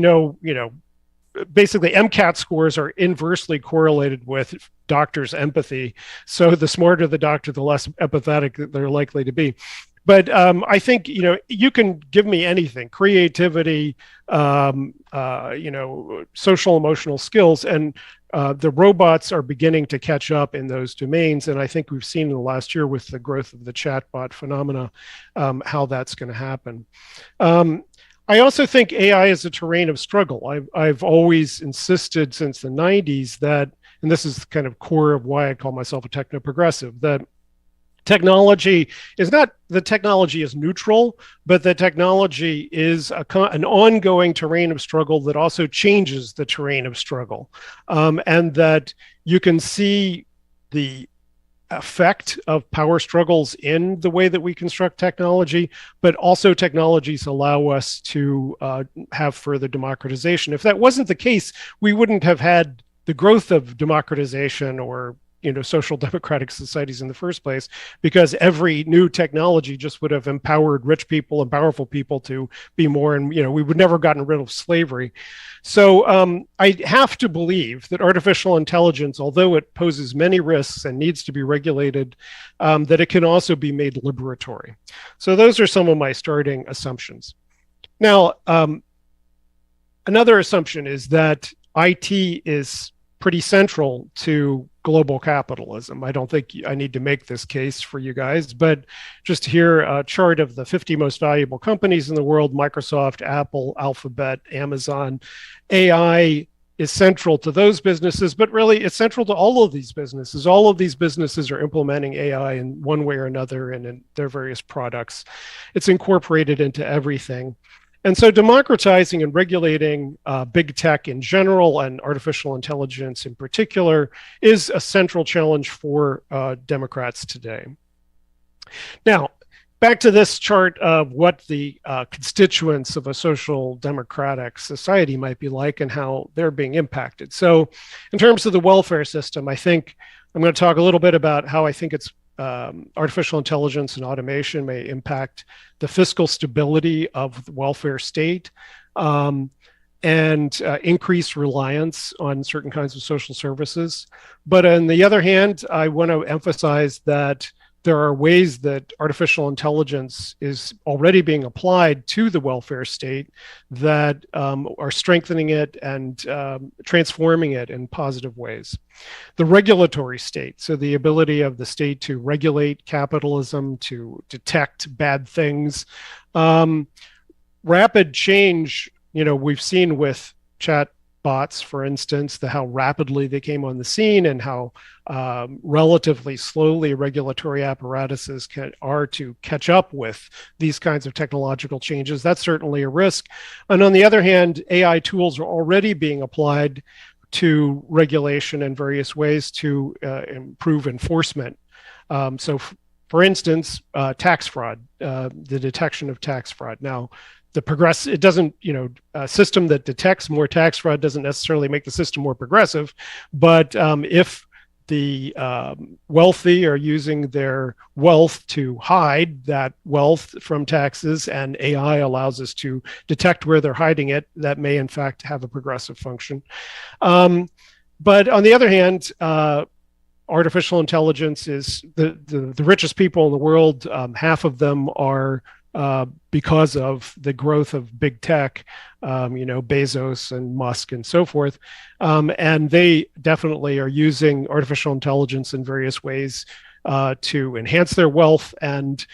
basically MCAT scores are inversely correlated with doctors' empathy. So the smarter the doctor, the less empathetic they're likely to be. But I think, you can give me anything, creativity, social emotional skills, and the robots are beginning to catch up in those domains. And I think we've seen in the last year with the growth of the chatbot phenomena, how that's going to happen. I also think AI is a terrain of struggle. I've always insisted since the 90s that, and this is kind of core of why I call myself a techno-progressive, that technology is not, the technology is neutral, but the technology is an ongoing terrain of struggle that also changes the terrain of struggle. And that you can see the effect of power struggles in the way that we construct technology, but also technologies allow us to have further democratization. If that wasn't the case, we wouldn't have had the growth of democratization or social democratic societies in the first place, because every new technology just would have empowered rich people and powerful people to be more, and we would never have gotten rid of slavery. So I have to believe that artificial intelligence, although it poses many risks and needs to be regulated, that it can also be made liberatory. So those are some of my starting assumptions. Now, another assumption is that IT is pretty central to global capitalism. I don't think I need to make this case for you guys, but just here, a chart of the 50 most valuable companies in the world: Microsoft, Apple, Alphabet, Amazon. AI is central to those businesses, but really it's central to all of these businesses. All of these businesses are implementing AI in one way or another and in their various products. It's incorporated into everything. And so democratizing and regulating big tech in general and artificial intelligence in particular is a central challenge for Democrats today. Now, back to this chart of what the constituents of a social democratic society might be like and how they're being impacted. So in terms of the welfare system, I think I'm going to talk a little bit about how I think it's artificial intelligence and automation may impact the fiscal stability of the welfare state, and increase reliance on certain kinds of social services. But on the other hand, I want to emphasize that there are ways that artificial intelligence is already being applied to the welfare state that are strengthening it and transforming it in positive ways. The regulatory state, so the ability of the state to regulate capitalism, to detect bad things. Rapid change, we've seen with chat bots, for instance, how rapidly they came on the scene and how relatively slowly regulatory apparatuses are to catch up with these kinds of technological changes. That's certainly a risk. And on the other hand, AI tools are already being applied to regulation in various ways to improve enforcement. For instance, tax fraud, the detection of tax fraud. Now, it doesn't, a system that detects more tax fraud doesn't necessarily make the system more progressive, but if the wealthy are using their wealth to hide that wealth from taxes, and AI allows us to detect where they're hiding it, that may in fact have a progressive function. But on the other hand, artificial intelligence is the richest people in the world. Half of them are because of the growth of big tech, Bezos and Musk and so forth. And they definitely are using artificial intelligence in various ways to enhance their wealth and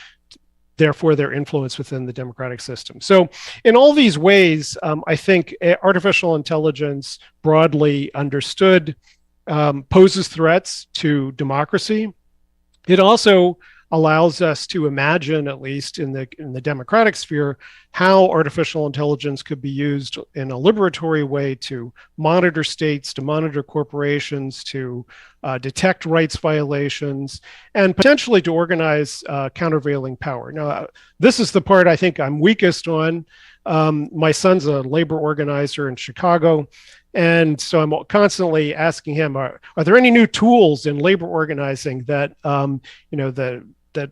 therefore their influence within the democratic system. So in all these ways, I think artificial intelligence, broadly understood, poses threats to democracy. It also allows us to imagine, at least in the democratic sphere, how artificial intelligence could be used in a liberatory way to monitor states, to monitor corporations, to detect rights violations, and potentially to organize countervailing power. Now, this is the part I think I'm weakest on. My son's a labor organizer in Chicago. And so I'm constantly asking him, are there any new tools in labor organizing that, that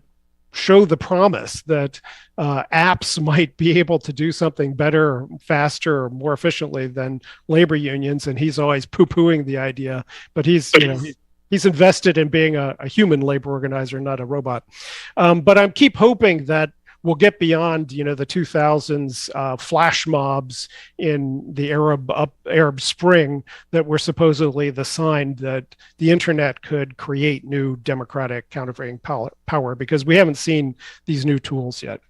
show the promise that apps might be able to do something better, faster, or more efficiently than labor unions? And he's always poo-pooing the idea, but he's invested in being a human labor organizer, not a robot. But I keep hoping that we'll get beyond, the 2000s flash mobs in the Arab Spring that were supposedly the sign that the internet could create new democratic countervailing power, because we haven't seen these new tools yet.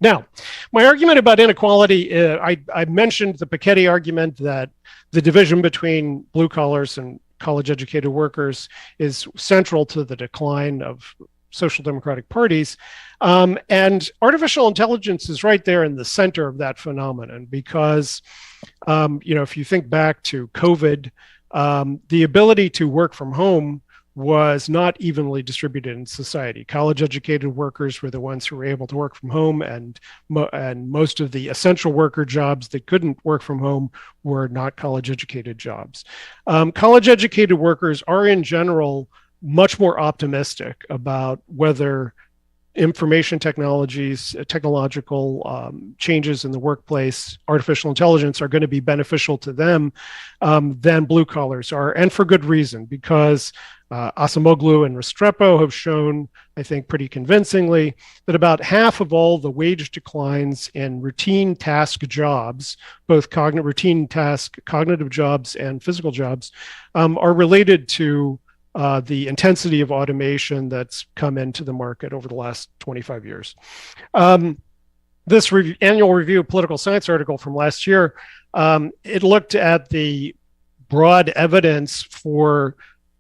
Now, my argument about inequality, I mentioned the Piketty argument that the division between blue collars and college-educated workers is central to the decline of social democratic parties. And artificial intelligence is right there in the center of that phenomenon because, if you think back to COVID, the ability to work from home was not evenly distributed in society. College-educated workers were the ones who were able to work from home, and most of the essential worker jobs that couldn't work from home were not college-educated jobs. College-educated workers are, in general, much more optimistic about whether information technologies, technological changes in the workplace, artificial intelligence are going to be beneficial to them than blue collars are, and for good reason, because Acemoglu and Restrepo have shown, I think pretty convincingly, that about half of all the wage declines in routine task jobs, both cognitive jobs and physical jobs, are related to the intensity of automation that's come into the market over the last 25 years. This annual review of political science article from last year, it looked at the broad evidence for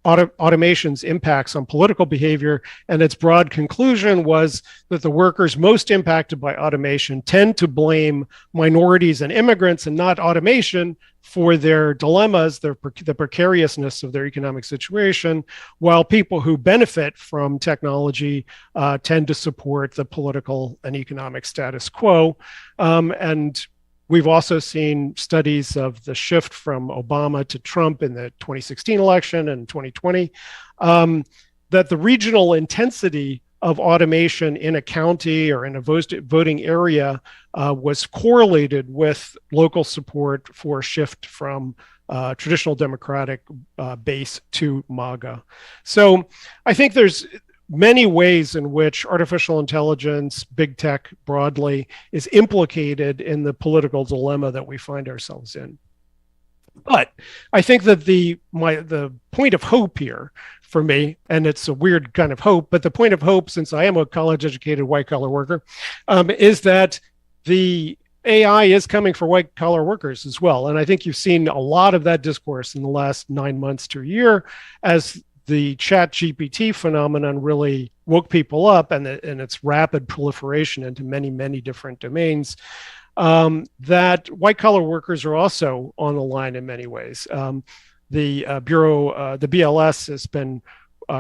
automation's impacts on political behavior, and its broad conclusion was that the workers most impacted by automation tend to blame minorities and immigrants and not automation for their dilemmas, the precariousness of their economic situation, while people who benefit from technology tend to support the political and economic status quo. And we've also seen studies of the shift from Obama to Trump in the 2016 election and 2020, that the regional intensity of automation in a county or in a voting area was correlated with local support for a shift from traditional Democratic base to MAGA. So I think there's many ways in which artificial intelligence, big tech broadly, is implicated in the political dilemma that we find ourselves in. But I think that the point of hope here for me, and it's a weird kind of hope, but the point of hope, since I am a college-educated white-collar worker, is that the AI is coming for white-collar workers as well. And I think you've seen a lot of that discourse in the last 9 months to a year as the chat GPT phenomenon really woke people up, and its rapid proliferation into many, many different domains, that white-collar workers are also on the line in many ways. The BLS has been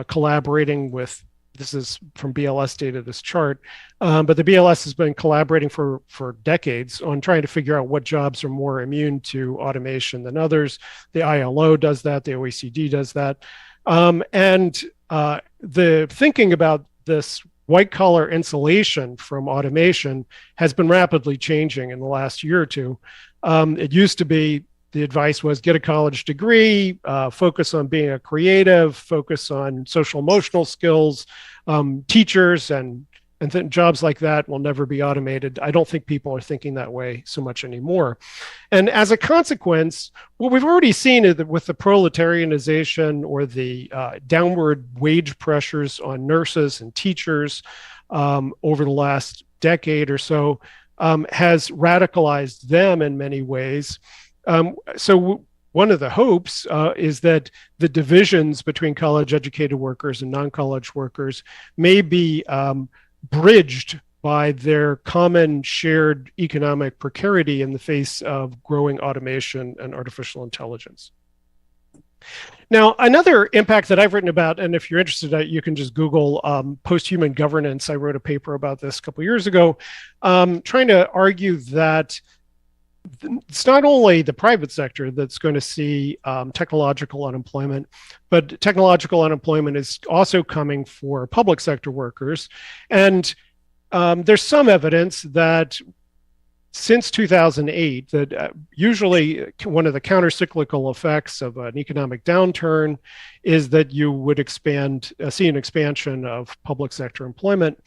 collaborating with, this is from BLS data, this chart, but the BLS has been collaborating for decades on trying to figure out what jobs are more immune to automation than others. The ILO does that, the OECD does that. And the thinking about this white collar insulation from automation has been rapidly changing in the last year or two. It used to be the advice was get a college degree, focus on being a creative, focus on social emotional skills, teachers and jobs like that will never be automated. I don't think people are thinking that way so much anymore. And as a consequence, what we've already seen is that with the proletarianization or the downward wage pressures on nurses and teachers over the last decade or so has radicalized them in many ways. So one of the hopes is that the divisions between college-educated workers and non-college workers may be bridged by their common shared economic precarity in the face of growing automation and artificial intelligence. Now, another impact that I've written about, and if you're interested, you can just Google post-human governance. I wrote a paper about this a couple of years ago, trying to argue that it's not only the private sector that's going to see technological unemployment, but technological unemployment is also coming for public sector workers. And there's some evidence that since 2008, that usually one of the counter-cyclical effects of an economic downturn is that you would see an expansion of public sector employment.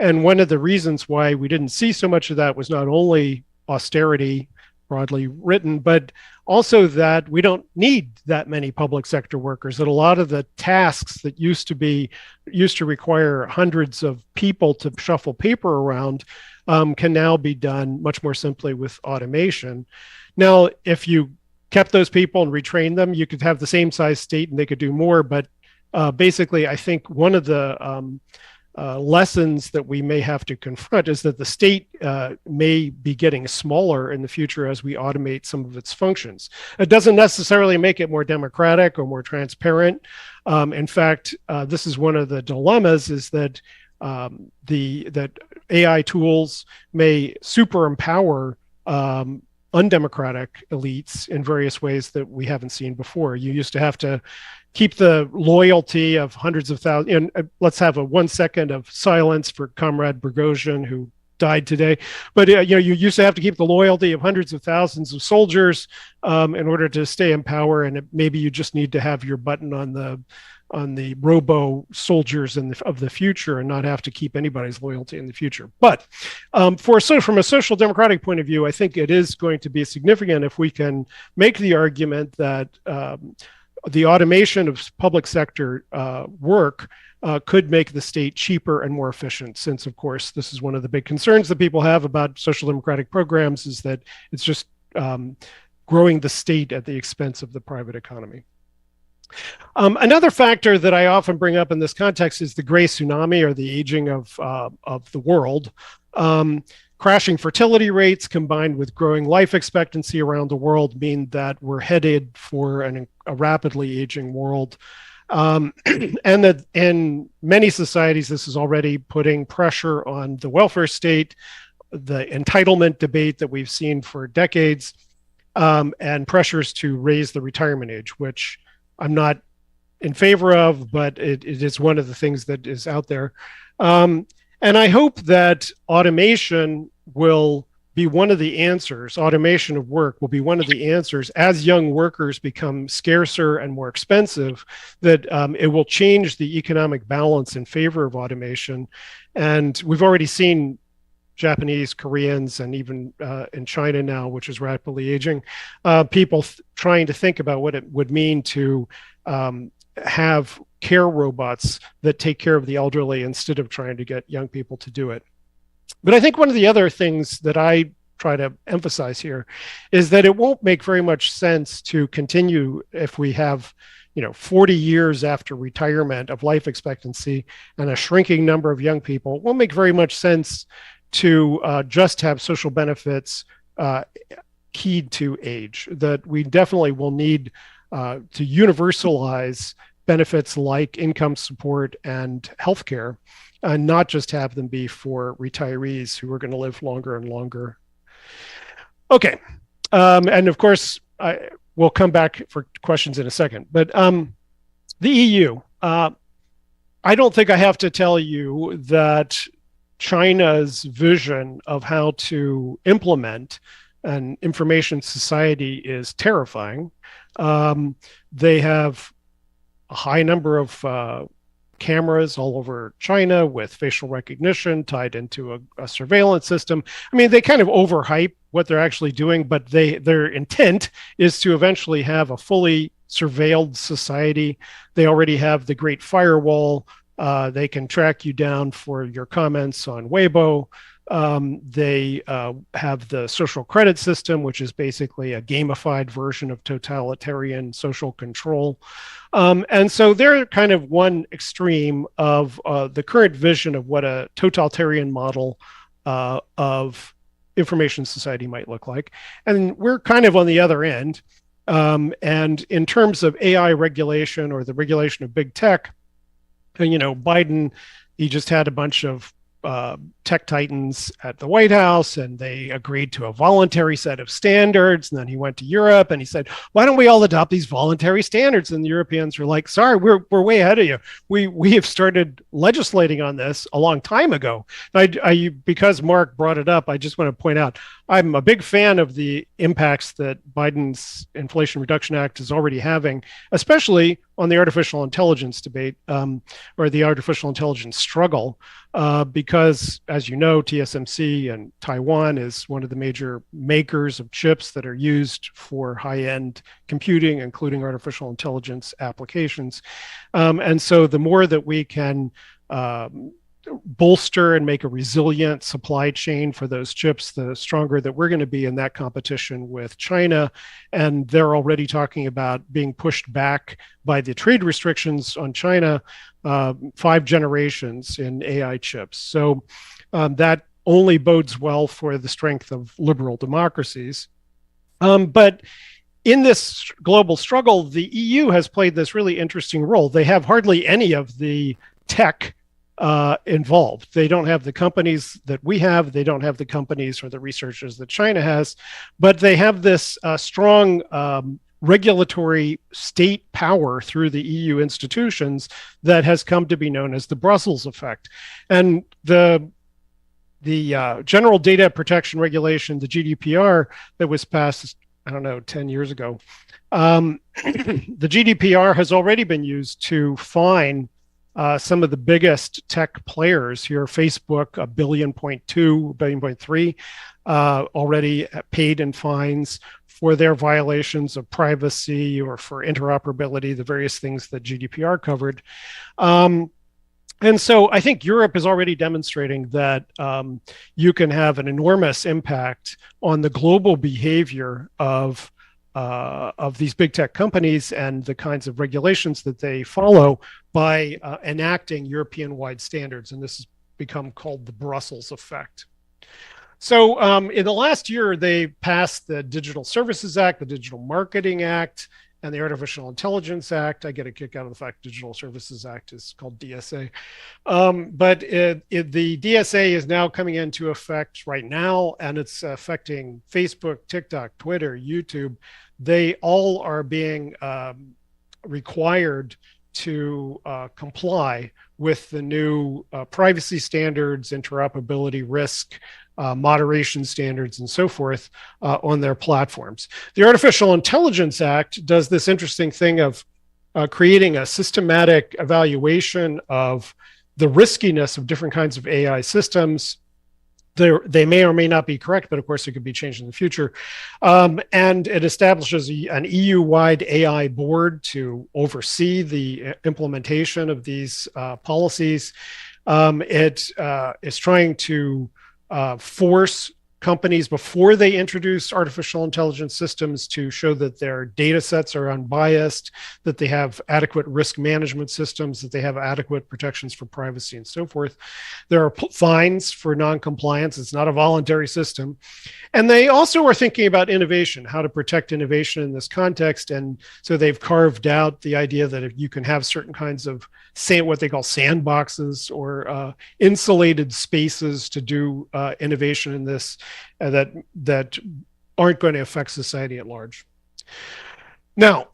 And one of the reasons why we didn't see so much of that was not only austerity, broadly written, but also that we don't need that many public sector workers, that a lot of the tasks that used to require hundreds of people to shuffle paper around can now be done much more simply with automation. Now, if you kept those people and retrained them, you could have the same size state and they could do more. But basically, I think one of the lessons that we may have to confront is that the state may be getting smaller in the future as we automate some of its functions. It doesn't necessarily make it more democratic or more transparent. In fact, this is one of the dilemmas: is that that AI tools may super empower undemocratic elites in various ways that we haven't seen before. You used to have to keep the loyalty of hundreds of thousands. And let's have a 1 second of silence for Comrade Prigozhin, who died today. But you used to have to keep the loyalty of hundreds of thousands of soldiers in order to stay in power. And maybe you just need to have your button on the robo soldiers of the future and not have to keep anybody's loyalty in the future. But from a social democratic point of view, I think it is going to be significant if we can make the argument that the automation of public sector work could make the state cheaper and more efficient, since, of course, this is one of the big concerns that people have about social democratic programs, is that it's just growing the state at the expense of the private economy. Another factor that I often bring up in this context is the gray tsunami, or the aging of the world. Crashing fertility rates combined with growing life expectancy around the world mean that we're headed for a rapidly aging world. And that in many societies, this is already putting pressure on the welfare state, the entitlement debate that we've seen for decades, and pressures to raise the retirement age, which I'm not in favor of, but it is one of the things that is out there. And I hope that automation will be one of the answers. Automation of work will be one of the answers as young workers become scarcer and more expensive, that it will change the economic balance in favor of automation. And we've already seen Japanese, Koreans, and even in China now, which is rapidly aging, people trying to think about what it would mean to have care robots that take care of the elderly instead of trying to get young people to do it. But I think one of the other things that I try to emphasize here is that it won't make very much sense to continue if we have 40 years after retirement of life expectancy and a shrinking number of young people. It won't make very much sense to just have social benefits keyed to age. That we definitely will need to universalize benefits like income support and healthcare, and not just have them be for retirees who are going to live longer and longer. Okay, and of course, we'll come back for questions in a second. But the EU, I don't think I have to tell you that China's vision of how to implement an information society is terrifying. They have a high number of cameras all over China with facial recognition tied into a surveillance system. I mean, they kind of overhype what they're actually doing, but their intent is to eventually have a fully surveilled society. They already have the Great Firewall. They can track you down for your comments on Weibo. They have the social credit system, which is basically a gamified version of totalitarian social control. And so they're kind of one extreme of the current vision of what a totalitarian model of information society might look like. And we're kind of on the other end. And in terms of AI regulation or the regulation of big tech, Biden, he just had a bunch of tech titans at the White House, and they agreed to a voluntary set of standards. And then he went to Europe and he said, why don't we all adopt these voluntary standards? And the Europeans were like, sorry, we're way ahead of you. We have started legislating on this a long time ago. Because Mark brought it up, I just want to point out, I'm a big fan of the impacts that Biden's Inflation Reduction Act is already having, especially on the artificial intelligence debate, or the artificial intelligence struggle, because, as you know, TSMC and Taiwan is one of the major makers of chips that are used for high-end computing, including artificial intelligence applications. And so the more that we can bolster and make a resilient supply chain for those chips, the stronger that we're going to be in that competition with China. And they're already talking about being pushed back by the trade restrictions on China 5 generations in AI chips. So that only bodes well for the strength of liberal democracies. But in this global struggle, the EU has played this really interesting role. They have hardly any of the tech involved. They don't have the companies that we have. They don't have the companies or the researchers that China has, but they have this strong regulatory state power through the EU institutions that has come to be known as the Brussels effect. And the General Data Protection Regulation, the GDPR, that was passed, I don't know, 10 years ago. The GDPR has already been used to fine some of the biggest tech players here. Facebook, $1.2 billion, already paid in fines for their violations of privacy or for interoperability, the various things that GDPR covered. And so I think Europe is already demonstrating that you can have an enormous impact on the global behavior of these big tech companies and the kinds of regulations that they follow by enacting European-wide standards. And this has become called the Brussels effect. So in the last year, they passed the Digital Services Act, the Digital Marketing Act, and the Artificial Intelligence Act. I get a kick out of the fact Digital Services Act is called DSA. But the DSA is now coming into effect right now, and it's affecting Facebook, TikTok, Twitter, YouTube. They all are being required to comply with the new privacy standards, interoperability risk, moderation standards, and so forth on their platforms. The Artificial Intelligence Act does this interesting thing of creating a systematic evaluation of the riskiness of different kinds of AI systems. They may or may not be correct, but of course it could be changed in the future. And it establishes an EU-wide AI board to oversee the implementation of these policies. It is trying to force companies before they introduce artificial intelligence systems to show that their data sets are unbiased, that they have adequate risk management systems, that they have adequate protections for privacy and so forth. There are fines for non-compliance. It's not a voluntary system. And they also are thinking about innovation, how to protect innovation in this context. And so they've carved out the idea that if you can have certain kinds of what they call sandboxes or insulated spaces to do innovation in this that aren't going to affect society at large. Now,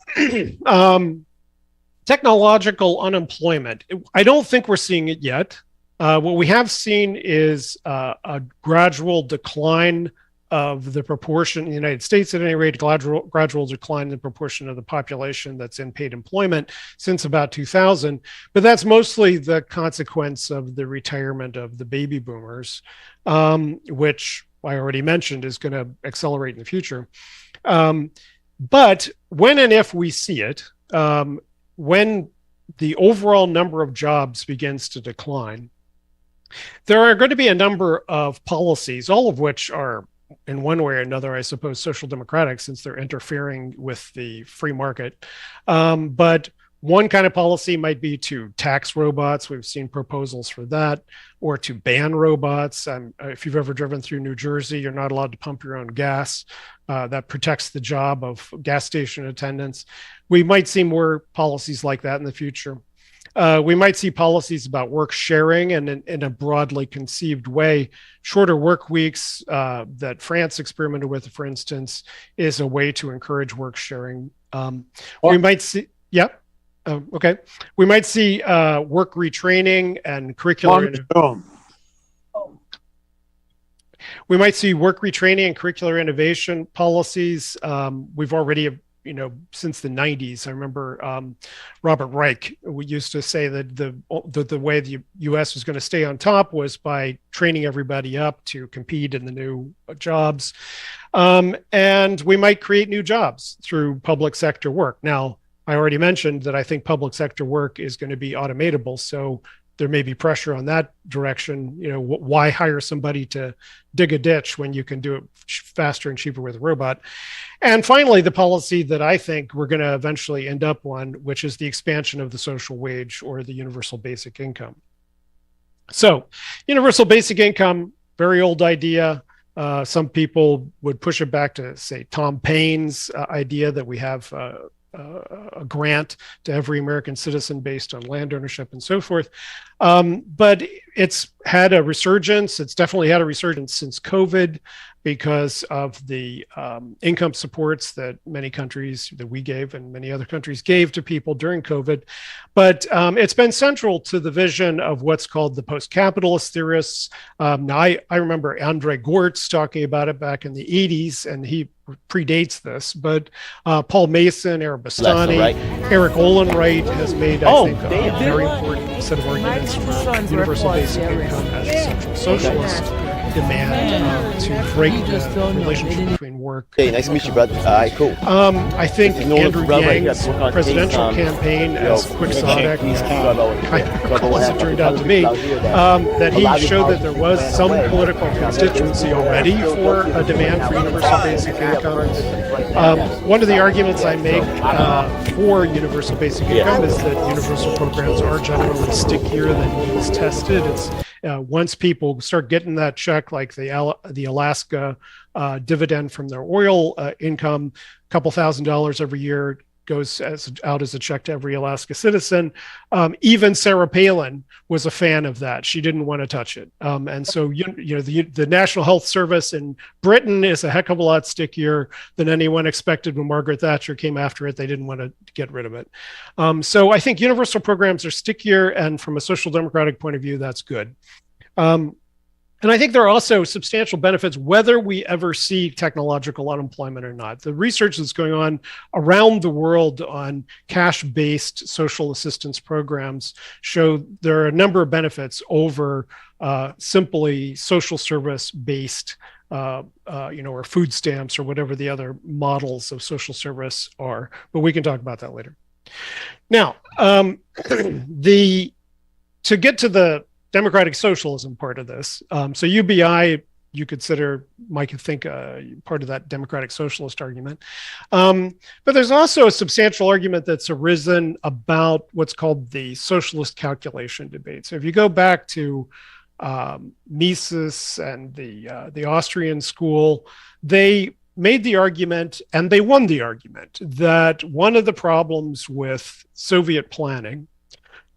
technological unemployment. I don't think we're seeing it yet. What we have seen is a gradual decline of the proportion in the United States, at any rate, gradual decline in the proportion of the population that's in paid employment since about 2000. But that's mostly the consequence of the retirement of the baby boomers, which I already mentioned is going to accelerate in the future. But when and if we see it, when the overall number of jobs begins to decline, there are going to be a number of policies, all of which are in one way or another, I suppose, social democratic, since they're interfering with the free market. But one kind of policy might be to tax robots. We've seen proposals for that, or to ban robots. If you've ever driven through New Jersey, you're not allowed to pump your own gas. That protects the job of gas station attendants. We might see more policies like that in the future. We might see policies about work sharing, and in a broadly conceived way, shorter work weeks that France experimented with, for instance, is a way to encourage work sharing. We might see, yep. Okay. We might see work retraining and curricular. We might see work retraining and curricular innovation policies. We've already, since the 90s, I remember Robert Reich, we used to say that the way the U.S. was going to stay on top was by training everybody up to compete in the new jobs. And we might create new jobs through public sector work. Now, I already mentioned that I think public sector work is going to be automatable. So there may be pressure on that direction. Why hire somebody to dig a ditch when you can do it faster and cheaper with a robot? And finally, the policy that I think we're going to eventually end up on, which is the expansion of the social wage or the universal basic income. So universal basic income, very old idea. Some people would push it back to, say, Tom Paine's idea that we have a grant to every American citizen based on land ownership and so forth. But it's had a resurgence. It's definitely had a resurgence since COVID because of the income supports that many countries, that we gave and many other countries gave to people during COVID. But it's been central to the vision of what's called the post-capitalist theorists. Now, I remember Andre Gortz talking about it back in the 80s, and he predates this, but Paul Mason, Arabastani, right. Eric Olenwright has made, I think, a very important set of arguments for universal basic income as a central socialist demand to break the relationship between work. Hey, nice to meet you, brother. Cool. I think Andrew Yang's presidential campaign as quixotic, as it turned out to be, that he showed that there was some political constituency already for a demand for universal basic income. One of the arguments I make for universal basic income is that universal programs are generally stickier than means tested. It's once people start getting that check, like the Alaska dividend from their oil income, a couple $1,000s every year goes out as a check to every Alaska citizen. Even Sarah Palin was a fan of that. She didn't want to touch it. And so, the National Health Service in Britain is a heck of a lot stickier than anyone expected when Margaret Thatcher came after it. They didn't want to get rid of it. So I think universal programs are stickier, and from a social democratic point of view, that's good. And I think there are also substantial benefits whether we ever see technological unemployment or not. The research that's going on around the world on cash-based social assistance programs show there are a number of benefits over simply social service-based, or food stamps or whatever the other models of social service are. But we can talk about that later. Now, to get to the democratic socialism part of this. So UBI, you might think part of that democratic socialist argument. But there's also a substantial argument that's arisen about what's called the socialist calculation debate. So if you go back to Mises and the Austrian school, they made the argument, and they won the argument, that one of the problems with Soviet planning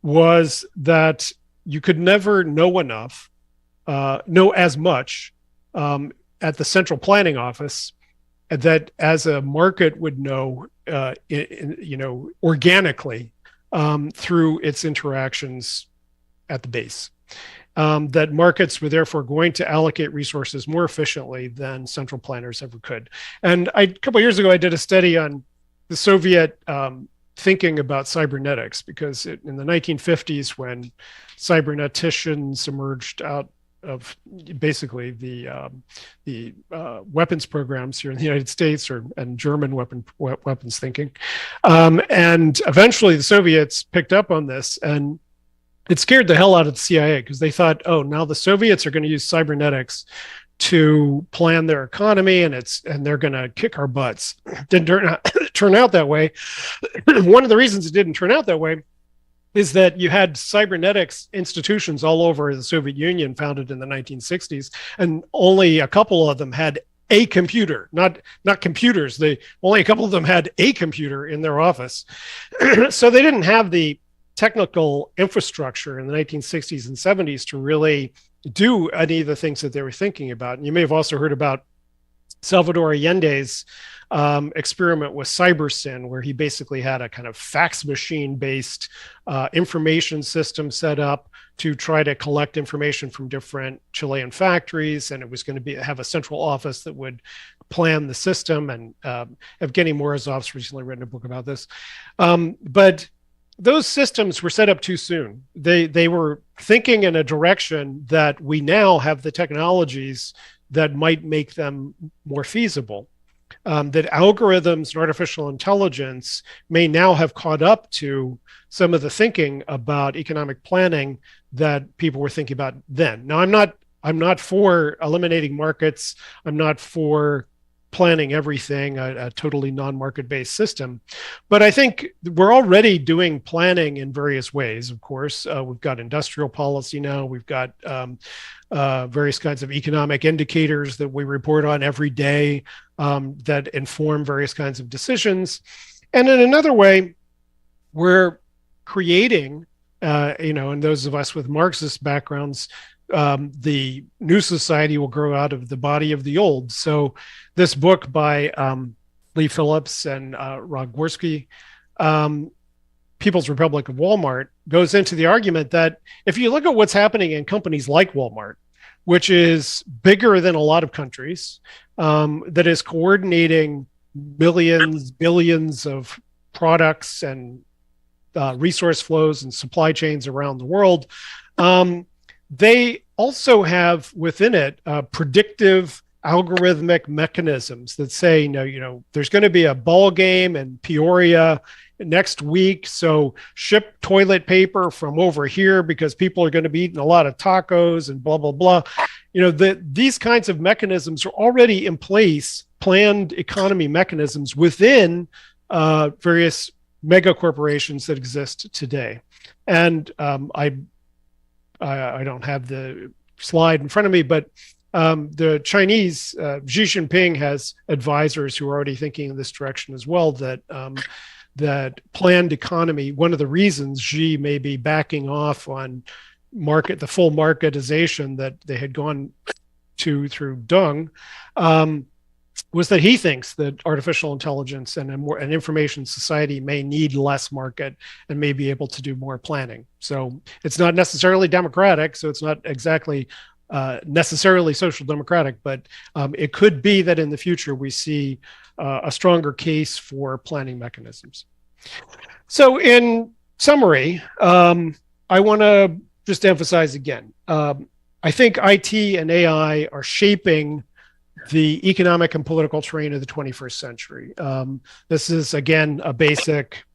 was that you could never know enough, know as much at the central planning office that as a market would know, organically through its interactions at the base. That markets were therefore going to allocate resources more efficiently than central planners ever could. And a couple of years ago, I did a study on the Soviet thinking about cybernetics, because in the 1950s, when cyberneticians emerged out of basically the weapons programs here in the United States and German weapons thinking, and eventually the Soviets picked up on this, and it scared the hell out of the CIA, because they thought, oh, now the Soviets are going to use cybernetics to plan their economy, and they're going to kick our butts. Didn't turn out that way. One of the reasons it didn't turn out that way is that you had cybernetics institutions all over the Soviet Union founded in the 1960s, and only a couple of them had a computer, not computers. Only a couple of them had a computer in their office. So they didn't have the technical infrastructure in the 1960s and 70s to really do any of the things that they were thinking about. And you may have also heard about Salvador Allende's experiment with CyberSyn, where he basically had a kind of fax machine-based information system set up to try to collect information from different Chilean factories, and it was going to have a central office that would plan the system. And Evgeny Morozov's recently written a book about this. But those systems were set up too soon. They were thinking in a direction that we now have the technologies that might make them more feasible. that algorithms and artificial intelligence may now have caught up to some of the thinking about economic planning that people were thinking about then. Now, I'm not for eliminating markets. I'm not for planning everything, a totally non-market based system. But I think we're already doing planning in various ways, of course. We've got industrial policy now. We've got various kinds of economic indicators that we report on every day that inform various kinds of decisions. And in another way, we're creating, and those of us with Marxist backgrounds, the new society will grow out of the body of the old. So this book by Lee Phillips and Rogworski, People's Republic of Walmart, goes into the argument that if you look at what's happening in companies like Walmart, which is bigger than a lot of countries, that is coordinating millions, billions of products and resource flows and supply chains around the world, they also have within it predictive algorithmic mechanisms that say, there's going to be a ball game in Peoria next week, so ship toilet paper from over here because people are going to be eating a lot of tacos and blah, blah, blah. These kinds of mechanisms are already in place, planned economy mechanisms within various mega corporations that exist today. And I don't have the slide in front of me, but the Chinese, Xi Jinping has advisors who are already thinking in this direction as well, that planned economy, one of the reasons Xi may be backing off on the full marketization that they had gone to through Deng, was that he thinks that artificial intelligence and an information society may need less market and may be able to do more planning. So it's not necessarily democratic, so it's not exactly necessarily social democratic, but it could be that in the future we see a stronger case for planning mechanisms. So in summary, I want to just emphasize again, I think IT and AI are shaping the economic and political terrain of the 21st century. This is, again, a basic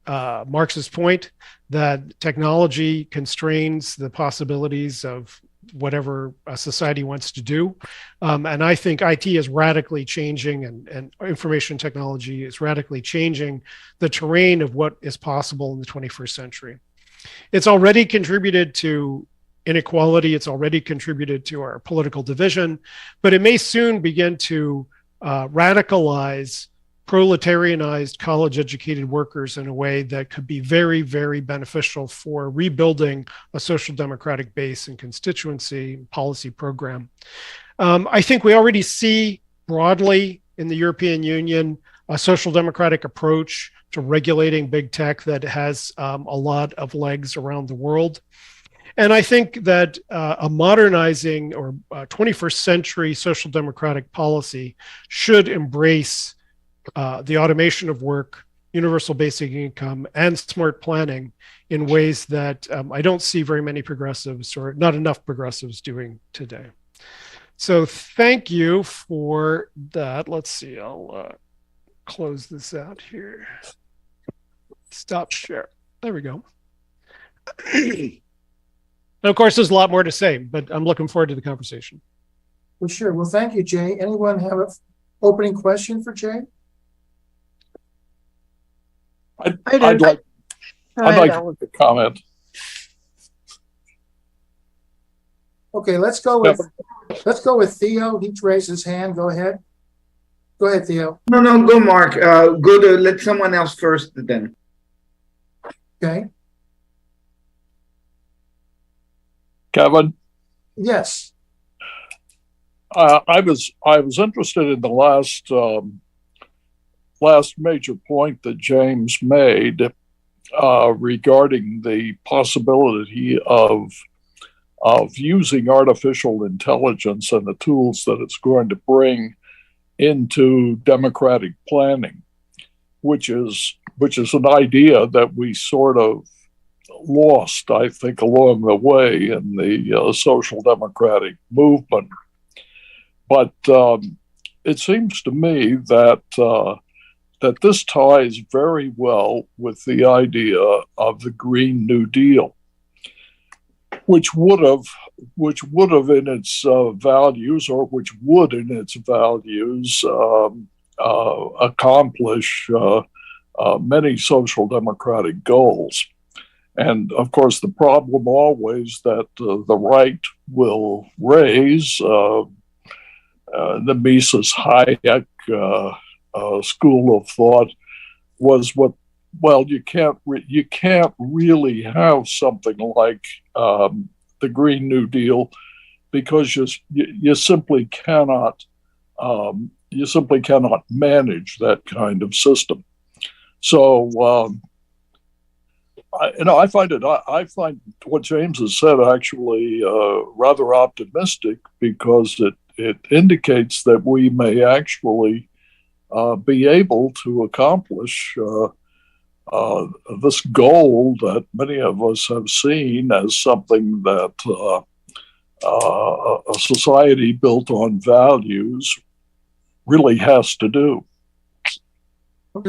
Marxist point that technology constrains the possibilities of whatever a society wants to do. And I think IT is radically changing and information technology is radically changing the terrain of what is possible in the 21st century. It's already contributed to inequality. It's already contributed to our political division, but it may soon begin to radicalize proletarianized college-educated workers in a way that could be very, very beneficial for rebuilding a social democratic base and constituency policy program. I think we already see broadly in the European Union a social democratic approach to regulating big tech that has a lot of legs around the world. And I think that a modernizing or 21st century social democratic policy should embrace the automation of work, universal basic income, and smart planning in ways that I don't see very many progressives or not enough progressives doing today. So thank you for that. Let's see, I'll close this out here. Stop share. There we go. And of course, there's a lot more to say, but I'm looking forward to the conversation. Well, sure. Well, thank you, Jay. Anyone have an opening question for Jay? I'd like to comment. Okay, let's go with Theo. He raised his hand. Go ahead. Go ahead, Theo. No, go, Mark. Go to let someone else first then. Okay. Kevin? Yes. I was interested in the last major point that James made regarding the possibility of using artificial intelligence and the tools that it's going to bring into democratic planning, which is an idea that we sort of lost, I think, along the way in the social democratic movement. But it seems to me that that this ties very well with the idea of the Green New Deal, which would have in its values, or which would in its values accomplish many social democratic goals. And of course, the problem always that the right will raise, the Mises Hayek school of thought, was what, well, you can't really have something like the Green New Deal, because you simply cannot manage that kind of system. So I find what James has said actually rather optimistic, because it indicates that we may actually be able to accomplish this goal that many of us have seen as something that a society built on values really has to do.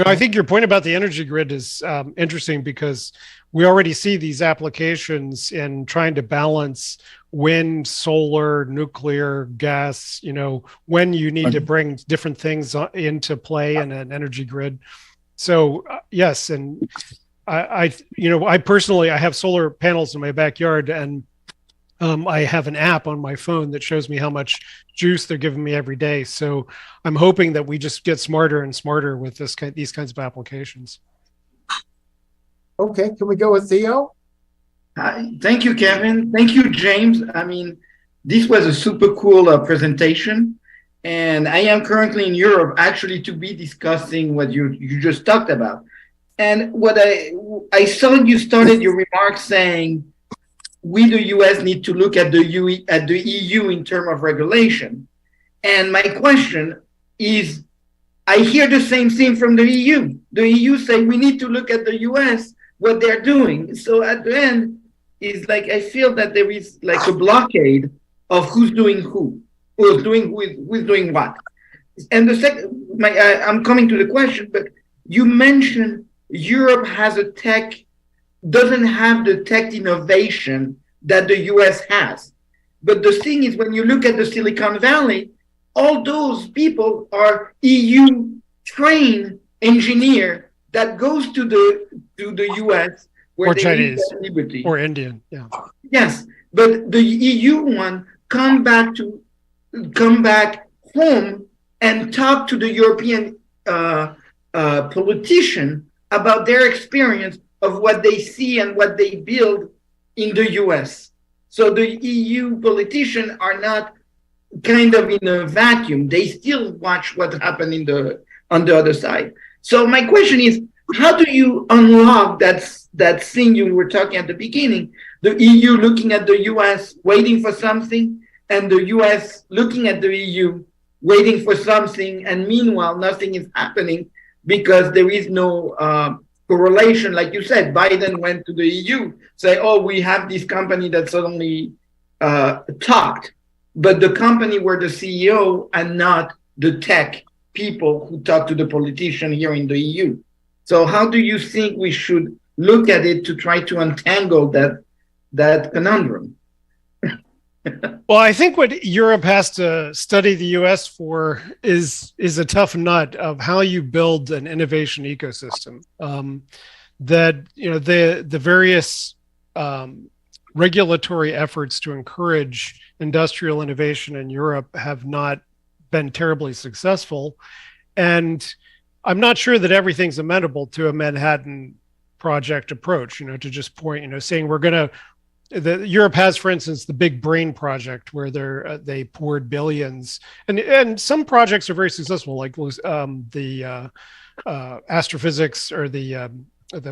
I think your point about the energy grid is interesting, because we already see these applications in trying to balance wind, solar, nuclear, gas, when you need to bring different things into play in an energy grid. So yes, and I personally, I have solar panels in my backyard, and I have an app on my phone that shows me how much juice they're giving me every day. So I'm hoping that we just get smarter and smarter with these kinds of applications. Okay, can we go with Theo? Thank you, Kevin. Thank you, James. I mean, this was a super cool presentation. And I am currently in Europe, actually, to be discussing what you just talked about. And what I saw you started your remarks saying, we, the US, need to look at the EU in terms of regulation. And my question is, I hear the same thing from the EU. The EU say we need to look at the US, what they're doing. So at the end, it's like I feel that there is like a blockade of who's doing who's doing what. And the second, I'm coming to the question, but you mentioned Europe doesn't have the tech innovation that the US has. But the thing is, when you look at the Silicon Valley, all those people are EU trained engineer that goes to the US, where or they Chinese liberty. Or Indian, yeah. Yes, but the EU one come back home and talk to the European politician about their experience of what they see and what they build in the US. So the EU politicians are not kind of in a vacuum. They still watch what happened on the other side. So my question is, how do you unlock that thing you were talking at the beginning? The EU looking at the US, waiting for something, and the US looking at the EU, waiting for something, and meanwhile, nothing is happening because there is no correlation. Like you said, Biden went to the EU, say, oh, we have this company that suddenly talked, but the company were the CEO and not the tech people who talk to the politician here in the EU. So how do you think we should look at it to try to untangle that conundrum? Well, I think what Europe has to study the US for is a tough nut of how you build an innovation ecosystem. That the various regulatory efforts to encourage industrial innovation in Europe have not been terribly successful, and I'm not sure that everything's amenable to a Manhattan Project approach. To just point, saying we're going to. Europe has, for instance, the Big Brain project, where they poured billions, and some projects are very successful, like the astrophysics or the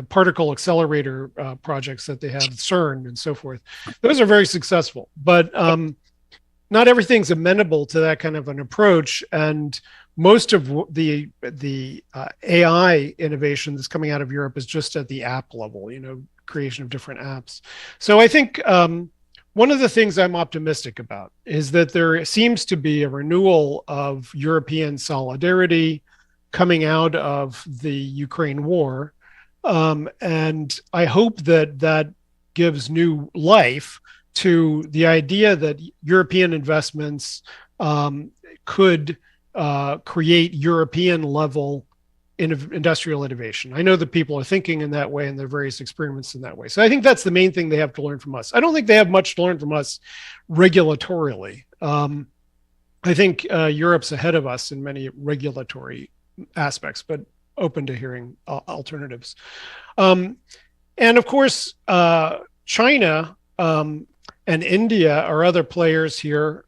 particle accelerator projects that they have, CERN and so forth. Those are very successful, but not everything's amenable to that kind of an approach. And most of the AI innovation that's coming out of Europe is just at the app level, creation of different apps. So I think one of the things I'm optimistic about is that there seems to be a renewal of European solidarity coming out of the Ukraine war. And I hope that that gives new life to the idea that European investments could create European level industrial innovation. I know that people are thinking in that way and there are various experiments in that way. So I think that's the main thing they have to learn from us. I don't think they have much to learn from us regulatorily. I think Europe's ahead of us in many regulatory aspects, but open to hearing alternatives. And of course, China and India are other players here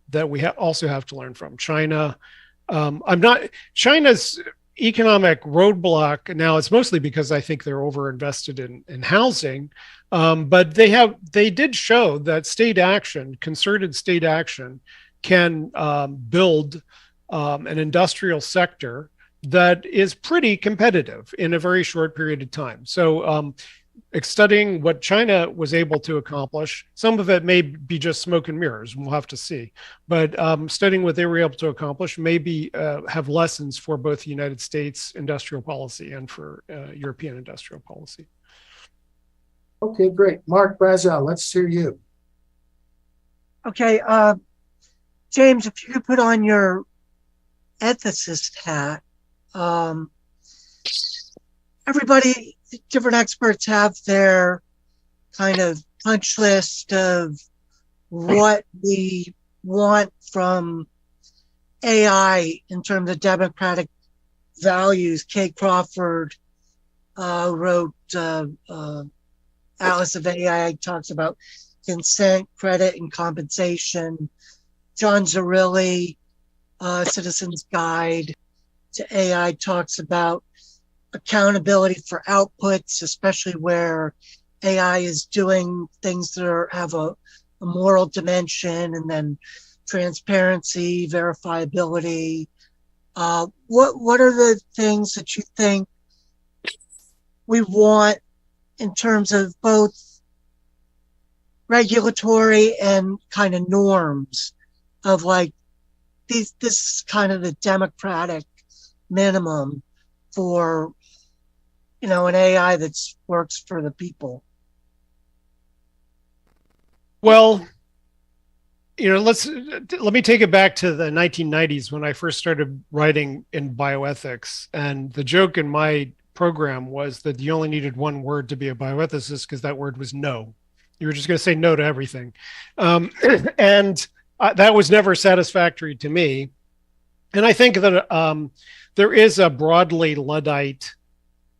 that we also have to learn from. China's economic roadblock now, it's mostly because I think they're overinvested in housing, but they did show that state action, concerted state action, can build an industrial sector that is pretty competitive in a very short period of time. So studying what China was able to accomplish, some of it may be just smoke and mirrors, we'll have to see. But studying what they were able to accomplish maybe have lessons for both the United States industrial policy and for European industrial policy. Okay, great. Mark Brazel, let's hear you. Okay, James, if you could put on your ethicist hat. Everybody, different experts have their kind of punch list of what we want from AI in terms of democratic values. Kay Crawford wrote Atlas of AI, talks about consent, credit, and compensation. John Zarilli, Citizen's Guide to AI, talks about accountability for outputs, especially where AI is doing things that have a moral dimension, and then transparency, verifiability. What are the things that you think we want in terms of both regulatory and kind of norms of like this is kind of the democratic minimum for, you know, an AI that works for the people? Well, you know, let me take it back to the 1990s when I first started writing in bioethics. And the joke in my program was that you only needed one word to be a bioethicist, because that word was no. You were just going to say no to everything. And that was never satisfactory to me. And I think that there is a broadly Luddite